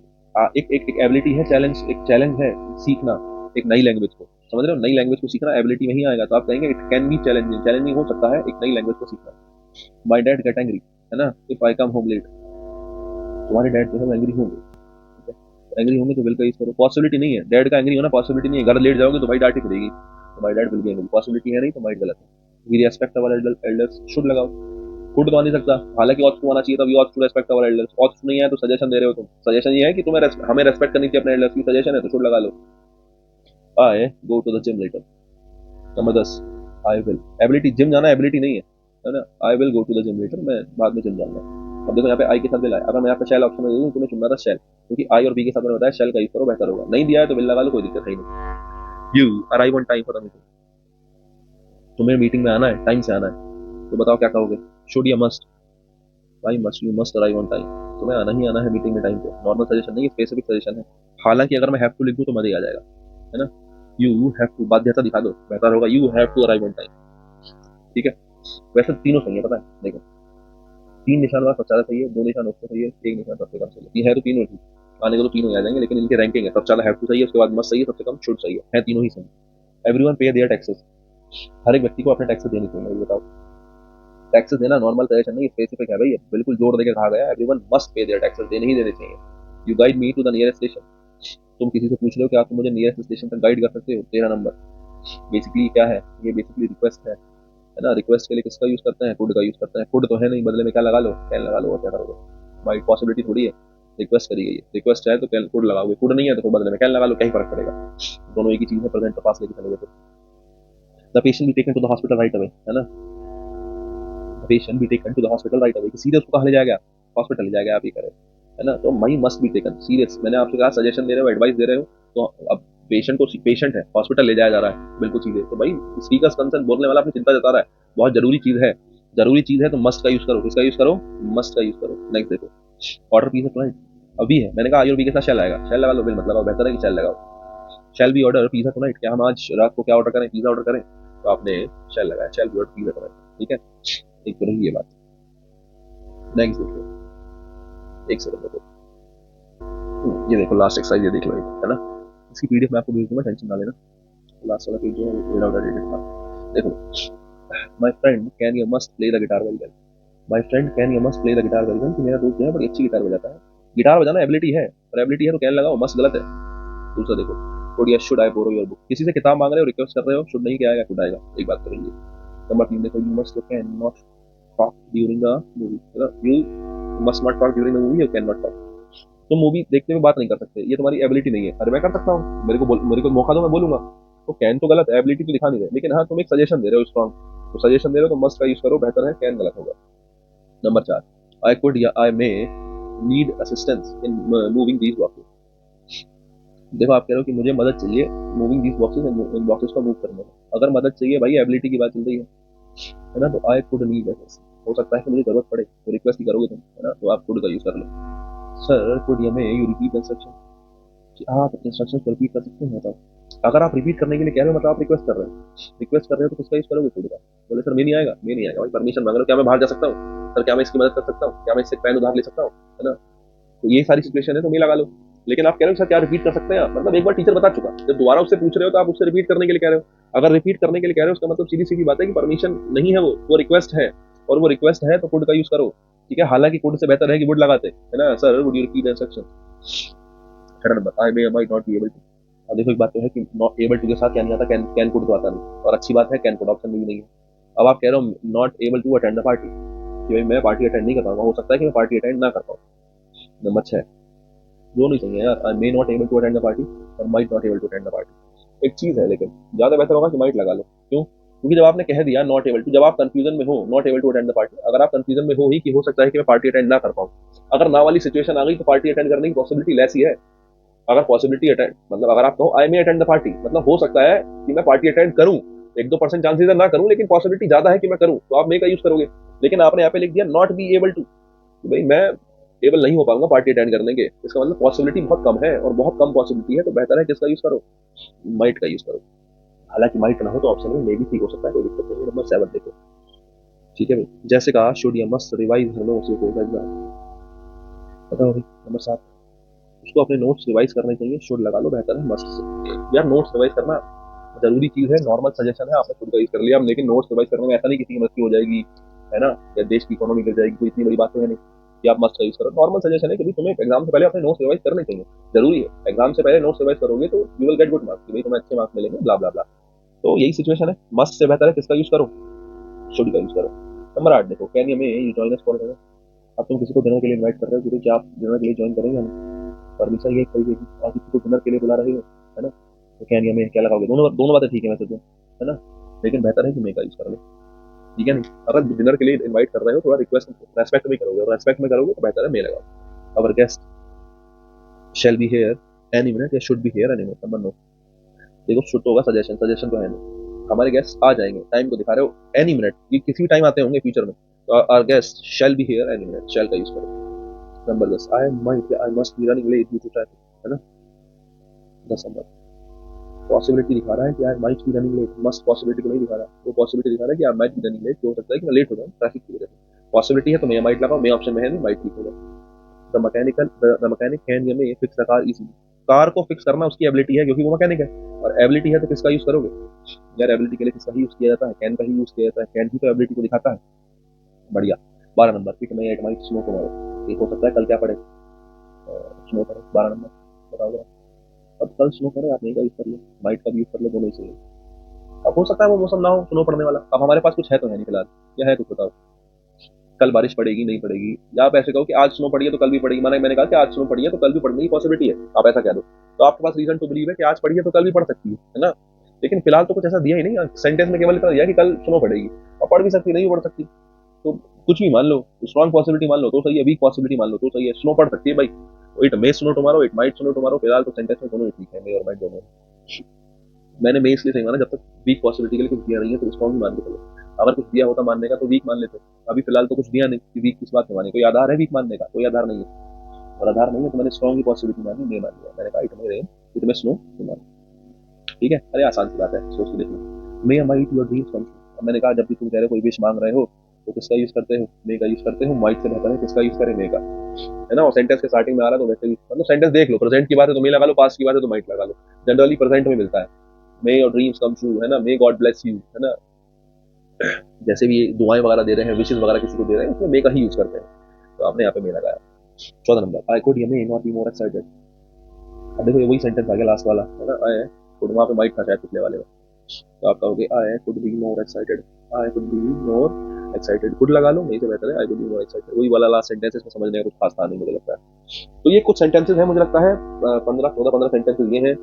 एक एबिलिटी है, चैलेंज, एक चैलेंज है सीखना एक नई लैंग्वेज को, समझ रहे हो, नई लैंग्वेज को सीखना एबिलिटी में ही आएगा, तो आप कहेंगे it can be challenging, challenging हो सकता है एक नई लैंग्वेज को सीखना। माई डैड गेट एंग्री, है ना, if I come home late, तुम्हारे डैड जो है एंग्री होंगे, एंग्री होंगे तो विल का यूज करो, पॉसिबिलिटी नहीं है, डैड का एंग्री होना पॉसिबिलिटी नहीं है, घर लेट जाओगे तो भाई डांट ही पड़ेगी, तो भाई dad will be angry, possibility है नहीं तो माइट गलत है। We respect our elders, should लगाओ, कुड तो आ नहीं सकता, हालांकि ऑट टू आना चाहिए था, we ought to respect our elders, ought to नहीं है तो सजेशन दे रहे हो तुम, सजेशन ये है कि तुम्हें हमें रेस्पेक्ट करनी चाहिए अपने एल्डर्स की, सजेशन है तो शुड लगा लो। I go to the gym later, number 10 I will, ability gym जाना एबिलिटी नहीं है ना, I will go to the gym later, मैं बाद में जिम जाऊंगा। अब देखो यहाँ पे आई के साथ विल आया, अगर मैं यहाँ पे शेल ऑप्शन में दे दूँ तुम्हें चुनना था शेल, क्योंकि आई और बी के साथ मैंने बताया शेल का यूज करो बेहतर होगा, नहीं दिया है तो विल लगा लो, कोई दिक्कत है नहीं। You arrive on time for the meeting, तुम्हें मीटिंग में आना है, टाइम से आना है, तो बताओ क्या कहोगे, शुड या मस्ट, भाई must, you must arrive on time, तुम्हें आना ही आना है मीटिंग में टाइम पे, नॉर्मल सजेशन नहीं है, स्पेसिफिक सजेशन है। हालांकि अगर मैं हैव टू लिख दूं तो मजा ही आ जाएगा, है ना, यू हैव टू, बाध्यता दिखा दो बेहतर होगा, you have to arrive on time, ठीक है। वैसे तीनों सही है, पता है, देखो 3 निशान वाला सबसे ज्यादा सही है, 2 निशान उससे सही है, 1 निशान सबसे कम सही है, ये है तो तीनों ठीक, आने को तो तीनों ही आ जाएंगे, लेकिन इनके रैंकिंग है, सबसे ज्यादा हैव टू सही है, उसके बाद मस्ट सही है, सबसे कम शुड सही है तीनों ही सही। एवरीवन पे देयर टैक्सेस, हर एक व्यक्ति को अपने टैक्सेस देने चाहिए, बताओ, टैक्सेस देना नॉर्मल सजेशन नहीं, स्पेसिफिक है भाई, बिल्कुल जोर देकर कहा गया, everyone must pay their taxes, देने ही देने चाहिए। You guide me to the nearest station, तुम किसी से पूछ रहे हो कि आप मुझे नियरेस्ट स्टेशन तक गाइड कर सकते हो, 13 नंबर, बेसिकली क्या है, ये बेसिकली रिक्वेस्ट है ना, रिक्वेस्ट के लिए किसका यूज करते हैं, कुड का यूज करते हैं, कुड तो है नहीं, बदले में क्या लगा लो, कैन लगा लो, और क्या करोगे भाई, पॉसिबिलिटी थोड़ी है, रिक्वेस्ट करी गई है, रिक्वेस्ट है तो कैन कुड लगाओगे, कुड नहीं है तो बदले में कैन लगा लो, क्या ही फर्क पड़ेगा, दोनों एक ही चीज है, प्रेजेंट का पास लेके चलोगे तो। The patient be taken to the hospital right away, है ना, patient be taken to the hospital right away, सीधे उसको कहाँ ले जाएगा, हॉस्पिटल ले जाएगा, आप ही करें, है ना, तो माई मस्ट बी टेकन सीरियस, मैंने आपसे कहा सजेशन दे रहे हो, एडवाइस दे रहे हो, तो अब पेशेंट को, पेशेंट है हॉस्पिटल ले जाया जा रहा है बिल्कुल सीधे, तो भाई स्पीकर कंसर्न बोलने वाला अपनी चिंता जता रहा है, बहुत जरूरी चीज है, जरूरी चीज है तो मस्ट का यूज करो, किसका यूज करो, मस्ट का यूज करो। नेक्स्ट देखो, ऑर्डर पीस क्लाइंट, अभी है, मैंने कहा आई और बी के साथ शेल आएगा, शेल लगा लो, बिल मतलब बेहतर है कि शेल लगाओ, shall be order pizza tonight, क्या हम आज रात को क्या ऑर्डर करें, पिज्जा ऑर्डर करें, तो आपने शेल लगाया, shall be order pizza tonight, ठीक है, एक तो रही ये बात। नेक्स्ट देखो, एक सेकंड देखो, ये देखो लास्ट एक्सरसाइज, ये देख लो, है ना, इसकी पीडीएफ मैं आपको भेज दूंगा, टेंशन ना लेना, लास्ट वाला पेज जो है विदाउट एडिटेड था। देखो, my friend can you must play the guitar very well, my friend can you must play the guitar very well, कि मेरा दोस्त जो है बड़ी अच्छी गिटार बजाता है, गिटार बजाना एबिलिटी है, और एबिलिटी है तो कैन लगाओ, मस्ट गलत है। दूसरा देखो, कुड या should I borrow your book, किसी से किताब मांग रहे हो, रिक्वेस्ट कर रहे हो, शुड नहीं क्या आएगा, कुड आएगा, एक बात करेंगे। नंबर 3 देखो, you must can not talk during the movie, you must not talk during the movie, you can not talk, तुम मूवी देखते हुए बात नहीं कर सकते, ये तुम्हारी एबिलिटी नहीं है, अरे मैं कर सकता हूँ, मेरे को मौका दो, मैं बोलूंगा, तो कैन तो गलत है, एबिलिटी तो दिखा नहीं रहे, लेकिन हाँ तुम एक सजेशन दे रहे हो स्ट्रॉन्ग, तो सजेशन दे रहे हो तो मस्ट का यूज करो, बेहतर है, कैन गलत होगा। नंबर 4, आई कुड या I may need assistance in moving these boxes, देखो आप कह रहे हो कि मुझे मदद चाहिए मूविंग दीज बॉक्सेस, इन बॉक्सेस को मूव करने में, अगर मदद चाहिए भाई, एबिलिटी की बात चल रही है ना, तो आई कुड नीड, हो सकता है कि मुझे जरूरत पड़े, तो रिक्वेस्ट ही करोगे तुम, है ना, तो आप कुड का यूज कर लो। सर कुड या मे यू रिपीट इंस्ट्रक्शन, कि आप इंस्ट्रक्शंस को रिपीट कर सकते हैं, बताओ, अगर आप रिपीट करने के लिए कह रहे हो, मतलब आप रिक्वेस्ट कर रहे हो, रिक्वेस्ट कर रहे हो तो किसका यूज करोगे, खुद का, बोले सर मैं नहीं आएगा, मैं नहीं आएगा भाई, परमिशन मांग रहे हो, क्या मैं बाहर जा सकता हूँ सर, क्या मैं इसकी मदद कर सकता हूँ, क्या मैं इससे पेन उधार ले सकता हूँ, है ना, तो ये सारी सिचुएशन है तो मैं लगा लो। लेकिन आप कह रहे हो सर क्या रिपीट कर सकते हैं आप, मतलब एक बार टीचर बता चुका, जब दोबारा उससे पूछ रहे हो तो आप उससे रिपीट करने के लिए कह रहे हो, अगर रिपीट करने के लिए कह रहे हो उसका मतलब सीधी सीधी बात है कि परमिशन नहीं है, वो रिक्वेस्ट है, और वो रिक्वेस्ट है तो कुड का यूज करो, ठीक है, हालांकि कुड से बेहतर है कि वुड लगाते, है ना, sir would you repeat instruction, third number, I may might not be able to, अब देखो एक बात तो है कि नॉट एबल टू के साथ क्या नहीं आता, कैन कुड तो आता नहीं, और अच्छी बात है कैन कुड ऑप्शन में भी नहीं है, अब आप कह रहे हो not able to attend the party, कि भाई मैं पार्टी अटेंड नहीं कर पाऊंगा, हो सकता है कि मैं पार्टी अटेंड ना कर पाऊँ। नंबर 6, दोनों ही चाहिए यार, I may not able to attend the party और might not able to attend the party. एक चीज़ है लेकिन ज़्यादा बेहतर होगा कि माइट लगा लो। क्यों? क्योंकि जब आपने कह दिया नॉट एबल टू, जब आप कंफ्यूजन में हो not able to attend the party, अगर आप कंफ्यूजन में हो ही कि हो सकता है कि मैं पार्टी अटेंड ना कर पाऊँ, अगर ना वाली सिचुएशन आ गई तो पार्टी अटेंड करने की पॉसिबिलिटी लेस ही है। अगर पॉसिबिलिटी अटेंड मतलब अगर आप कहो आई मे अटेंड द पार्टी, मतलब हो सकता है कि मैं पार्टी अटेंड करूं, 1-2% चांसेस है ना करूं, लेकिन पॉसिबिलिटी ज्यादा है कि मैं करूं, तो आप मे का यूज करोगे। लेकिन आपने यहाँ पे लिख दिया नॉट बी एबल टू, भाई मैं एबल नहीं हो पाऊंगा पार्टी अटेंड करने के, इसका मतलब पॉसिबिलिटी बहुत कम है और बहुत कम पॉसिबिलिटी है, तो बेहतर है किसका यूज करो, माइट का यूज करो। हालांकि माइट ना हो तो ऑप्शन में मे भी ठीक हो सकता है, कोई दिक्कत नहीं है। नंबर 7 देखो, ठीक है भाई, जैसे कहा शुड या must revise her notes before the exam, पता हो भाई। नंबर 7, उसको अपने नोट्स रिवाइज करने चाहिए, शुड लगा लो, बेहतर है मस्ट से। यार नोट्स रिवाइज करना जरूरी चीज है, नॉर्मल सजेशन है, आपने खुद का यूज कर लिया, लेकिन नोट्स रिवाइज करने में ऐसा नहीं किसी की मस्ती हो जाएगी, है ना, या देश की इकोनॉमी गिर जाएगी, कोई इतनी बड़ी बात तो है नहीं कि आप मस्ट का यूज करो। नॉर्मल सजेशन है कि भाई तुम्हें एग्जाम से पहले अपने नोट्स रिवाइज करने चाहिए, जरूरी है। एग्जाम से पहले नोट्स रिवाइज करोगे तो you will get good marks, भाई तुम्हें अच्छे मार्क्स मिलेंगे, ब्ला ब्ला ब्ला। तो यही सिचुएशन है, मस्ट से बेहतर है किसका यूज करो, शुड का यूज करो। नंबर 8 देखो, कैन यू में यू जॉइन अस फॉर, अब तुम किसी को डिनर के लिए इनवाइट कर रहे हो कि क्या आप डिनर के लिए ज्वाइन करेंगे हम, परमिशन ये कही देगी, आप किसी को डिनर के लिए बुला रहे हो, है ना, तो कैन या में क्या लगाओगे, दोनों दोनों बातें ठीक है वैसे तो, है ना, लेकिन बेहतर है कि मे का यूज कर लो, ठीक है नहीं। अगर डिनर के लिए इनवाइट कर रहे हो, थोड़ा रिक्वेस्ट रेस्पेक्ट भी करोगे, और रेस्पेक्ट में करोगे तो बेहतर है मे लगाओ। Our guest shall be here any minute या should be here any minute, number 9, देखो शुड तो होगा सजेशन, सजेशन तो है नहीं, हमारे गेस्ट आ जाएंगे, टाइम को दिखा रहे हो एनी मिनट, ये किसी भी टाइम आते होंगे फ्यूचर में, तो our guest shall be here any minute, shall का यूज करो। Number 10, I might I must be running late due to traffic, है ना। 10 नंबर, पॉसिबिलिटी दिखा रहा है कि I might be running late, must possibility को नहीं दिखा रहा, वो पॉसिबिलिटी दिखा रहा है कि I might be running late, हो सकता है कि मैं लेट हो जाऊँ ट्रैफिक की वजह से। पॉसिबिलिटी है तो मैं माइट लगाओ, मैं ऑप्शन में है नहीं, माइट ठीक हो जाए। द मैकेनिक कैन ये fix the car easily, car को फिक्स करना उसकी एबिलिटी है क्योंकि वो मैकेनिक है, और एबिलिटी है तो किसका यूज करोगे यार, एबिलिटी के लिए किसका ही यूज किया जाता है, कैन का ही यूज किया जाता है, कैन ही तो एबिलिटी को दिखाता है। बढ़िया। 12 number, it may it might snow tomorrow, ये हो सकता है कल क्या पड़े, स्नो करे। 12 नंबर, बताओ जरा, अब कल स्नो करे, आप नहीं का यूज कर लो, माइट का भी यूज कर लो, दोनों ही चाहिए। अब हो सकता है वो मौसम ना हो स्नो पड़ने वाला, अब हमारे पास कुछ है तो है नहीं फिलहाल, क्या है कुछ बताओ, कल बारिश पड़ेगी नहीं पड़ेगी, या आप ऐसे कहो कि आज स्नो पड़ी है तो कल भी पड़ेगी, मैंने कहा कि आज स्नो पड़ी है तो कल भी पड़ने की पॉसिबिलिटी है, आप ऐसा कह दो, तो आपके पास रीजन टू बिलीव है कि आज पड़ी है तो कल भी पड़ सकती है ना। लेकिन फिलहाल तो कुछ ऐसा दिया ही नहीं, सेंटेंस में केवल इतना दिया कि कल स्नो पड़ेगी, और पड़ भी सकती नहीं भी पड़ सकती, तो कुछ भी मान लो, स्ट्रॉन्ग पॉसिबिलिटी मान लो तो सही है, वीक पॉसिबिलिटी मान लो तो सही है, स्नो पड़ सकती है भाई, it may snow tomorrow, it might snow tomorrow, फिलहाल तो सेंटेंस में दोनों ही ठीक है, मे और माइट दोनों। मैंने मे इसलिए सही माना, जब तक वीक पॉसिबिलिटी के लिए कुछ दिया नहीं है तो स्ट्रॉन्ग ही मान के चलो, अगर कुछ दिया होता मानने का तो वीक मान लेते, अभी फिलहाल तो कुछ दिया नहीं कि वीक किस बात में माने, कोई आधार है वीक मानने का, कोई आधार नहीं है, और आधार नहीं है तो मैंने स्ट्रॉन्ग की पॉसिबिलिटी मानी, मे मान लिया, मैंने कहा it may rain, it may snow tomorrow, ठीक है, अरे आसान सी बात है, सोच के देखना। May might your dreams come true, मैंने कहा जब भी तुम कह रहे हो कोई विश मांग रहे हो तो किसका यूज करते हो, मे का यूज करते हो, माइट से बेहतर है किसका यूज करें, मे का, है ना। और सेंटेंस के स्टार्टिंग में आ रहा है तो वैसे भी मतलब सेंटेंस देख लो, प्रेजेंट की बात है तो मे लगा लो, पास्ट की बात है तो माइट लगा लो, जनरली प्रेजेंट में मिलता है, मे योर ड्रीम्स कम ट्रू, है ना, मे गॉड ब्लेस यू, है ना, जैसे भी दुआएं वगैरह दे रहे हैं, विशेष वगैरह किसी को दे रहे हैं, उसमें मे का ही यूज करते हैं, तो आपने यहाँ पे मे लगाया। 14 number, I could may not be more excited, अब देखो ये वही सेंटेंस आ गया लास्ट वाला, है ना, आई कुड, वहाँ पे माइट था शायद पिछले वाले में, तो आप कहोगे I could be more excited, I could be more excited, could लगा लो, नहीं तो बेहतर है I could be more excited, वही वाला लास्ट सेंटेंस, इसमें समझने का कुछ खास था नहीं मुझे लगता है। तो ये कुछ सेंटेंसेस हैं, मुझे लगता है 15 सेंटेंसेस ये हैं,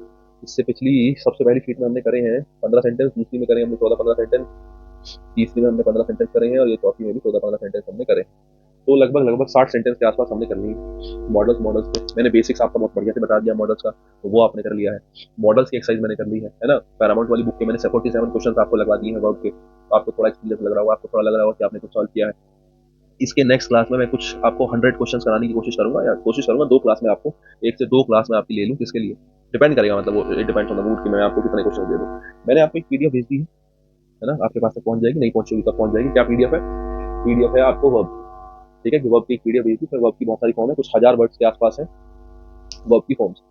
इससे पिछली सबसे पहली शीट में हमने करे हैं 15 सेंटेंस, दूसरी में करे हमने 14-15 सेंटेंस, तीसरी में हमने 15 सेंटेंस करे हैं, और ये चौथी में भी 14-15 सेंटेंस हमने करे, तो लगभग 60 सेंटेंस के आसपास हमने कर ली है। मॉडल्स पे मैंने बेसिक्स आपका बहुत बढ़िया से बता दिया मॉडल्स का, तो वो आपने कर लिया है, मॉडल्स की एक्सरसाइज मैंने कर ली है ना, पैरामाउंट वाली बुक के मैंने 47 क्वेश्चन आपको लगवा दिए हैं वर्ब के, तो आपको थोड़ा एक्सपीरियंस लग रहा होगा, आपको थोड़ा लग रहा होगा कि आपने कुछ सॉल्व किया है। इसके नेक्स्ट क्लास में मैं कुछ आपको 100 क्वेश्चन कराने की कोशिश करूंगा, या कोशिश करूंगा 2 क्लास में आपको, 1 से 2 क्लास में आपकी ले लूँ, किसके लिए डिपेंड करेगा, मतलब वो it depends on the mood कि मैं आपको कितने क्वेश्चन दे दूँ। मैंने आपको एक पीडीएफ भेज दी है ना, आपके पास तक पहुंच जाएगी, नहीं पहुंचेगी तब पहुंच जाएगी। क्या पीडीएफ है? पीडीएफ है आपको वर्ब, ठीक है, कि वर्ब की एक पीडीएफ भेजी, फिर वर्ब की बहुत सारी फॉर्म है, कुछ 1000 वर्ड्स के आसपास है वर्ब की फॉर्म्स,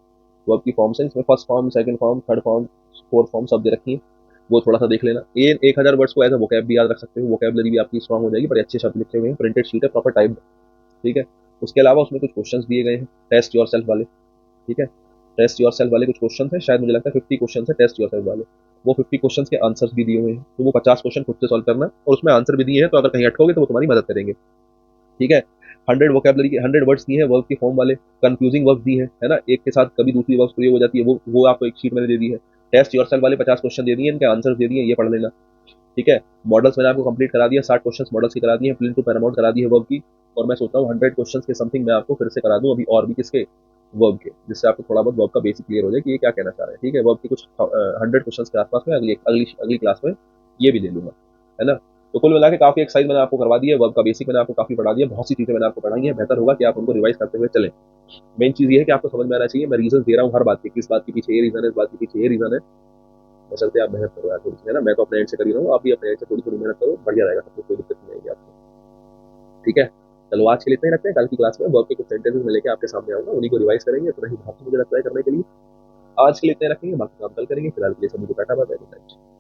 वर्ब की फॉर्म्स है, इसमें first form, second form, third form, fourth form सब दे रखी है, वो थोड़ा सा देख लेना। ये 1000 वर्ड्स को एज अ वोकैब भी याद रख सकते हो, वोकैबलरी भी आपकी स्ट्रॉन्ग हो जाएगी, बड़े अच्छे शब्द लिखे हुए हैं, प्रिंटेड शीट है, प्रॉपर टाइप, ठीक है। उसके अलावा उसमें कुछ क्वेश्चंस दिए गए हैं टेस्ट योर सेल्फ वाले, ठीक है, टेस्ट योरसेल्फ वाले कुछ क्वेश्चन है, शायद मुझे लगता है 50 क्वेश्चन है टेस्ट योरसेल्फ वाले। वो 50 क्वेश्चन के आंसर्स भी दिए हुए हैं, तो वो 50 क्वेश्चन खुद से सॉल्व करना है, और उसमें आंसर भी दिए हैं, तो अगर कहीं अटकोगे तो वो तुम्हारी मदद करेंगे। ठीक है। 100 वोकेबलरी के 100 वर्ड्स दिए हैं वर्ब की फॉर्म वाले, कंफ्यूजिंग वर्ब दी है ना, एक के साथ कभी दूसरी वर्ब प्रयोग हो जाती है, वो आपको एक शीट मैंने दे दी है। टेस्ट योरसेल्फ वाले 50 क्वेश्चन दे दिए, इनके आंसर्स दे दिए, ये पढ़ लेना। ठीक है। मॉडल्स मैंने आपको कंप्लीट करा दिया, 60 क्वेश्चन मॉडल्स की करा दिए, प्लेन टू पैरामाउंट करा दी है वर्ब की, और मैं सोचता हूँ 100 क्वेश्चन के समथिंग मैं आपको फिर से करा दूँ अभी, और भी किसके, वर्ब के, जिससे आपको थोड़ा बहुत वर्ब का बेसिक क्लियर हो जाए कि ये क्या कहना चाह रहे हैं। ठीक है। वर्ब की कुछ 100 क्वेश्चन के आसपास में अगली अगली अगली क्लास में ये भी ले लूंगा, है ना। तो कुल मिला के काफी एक्सरसाइज मैंने आपको करवा दी है, वर्ब का बेसिक मैंने आपको काफी पढ़ा दिया, बहुत सी चीजें मैंने आपको पढ़ाई है, बेहतर होगा कि आप उनको रिवाइज करते हुए चलें। मेन चीज ये है कि आपको समझ में आना चाहिए, मैं रीजन दे रहा हूँ हर बात की, किस बात के पीछे ये रीजन है, इस बात के पीछे ये रीजन है, बशर्ते आप मेहनत करो यार थोड़ी सी, है ना। मैं तो अपने एंड से कर ही रहा हूँ, आप भी अपने एंड से थोड़ी थोड़ी मेहनत करो, बढ़िया रहेगा सब कुछ, कोई दिक्कत नहीं आएगी आपको। ठीक है। चलो आज के लिए इतना ही रखते हैं, कल की क्लास में वर्ब के कुछ सेंटेंसेस में लेके आपके सामने आऊंगा, उन्हीं को रिवाइज करेंगे, तो नहीं बहुत मुझे लगता है करने के लिए। आज के लिए इतना ही रखेंगे, बाकी काम कल करेंगे, फिलहाल के लिए सभी को tata bye bye, good night.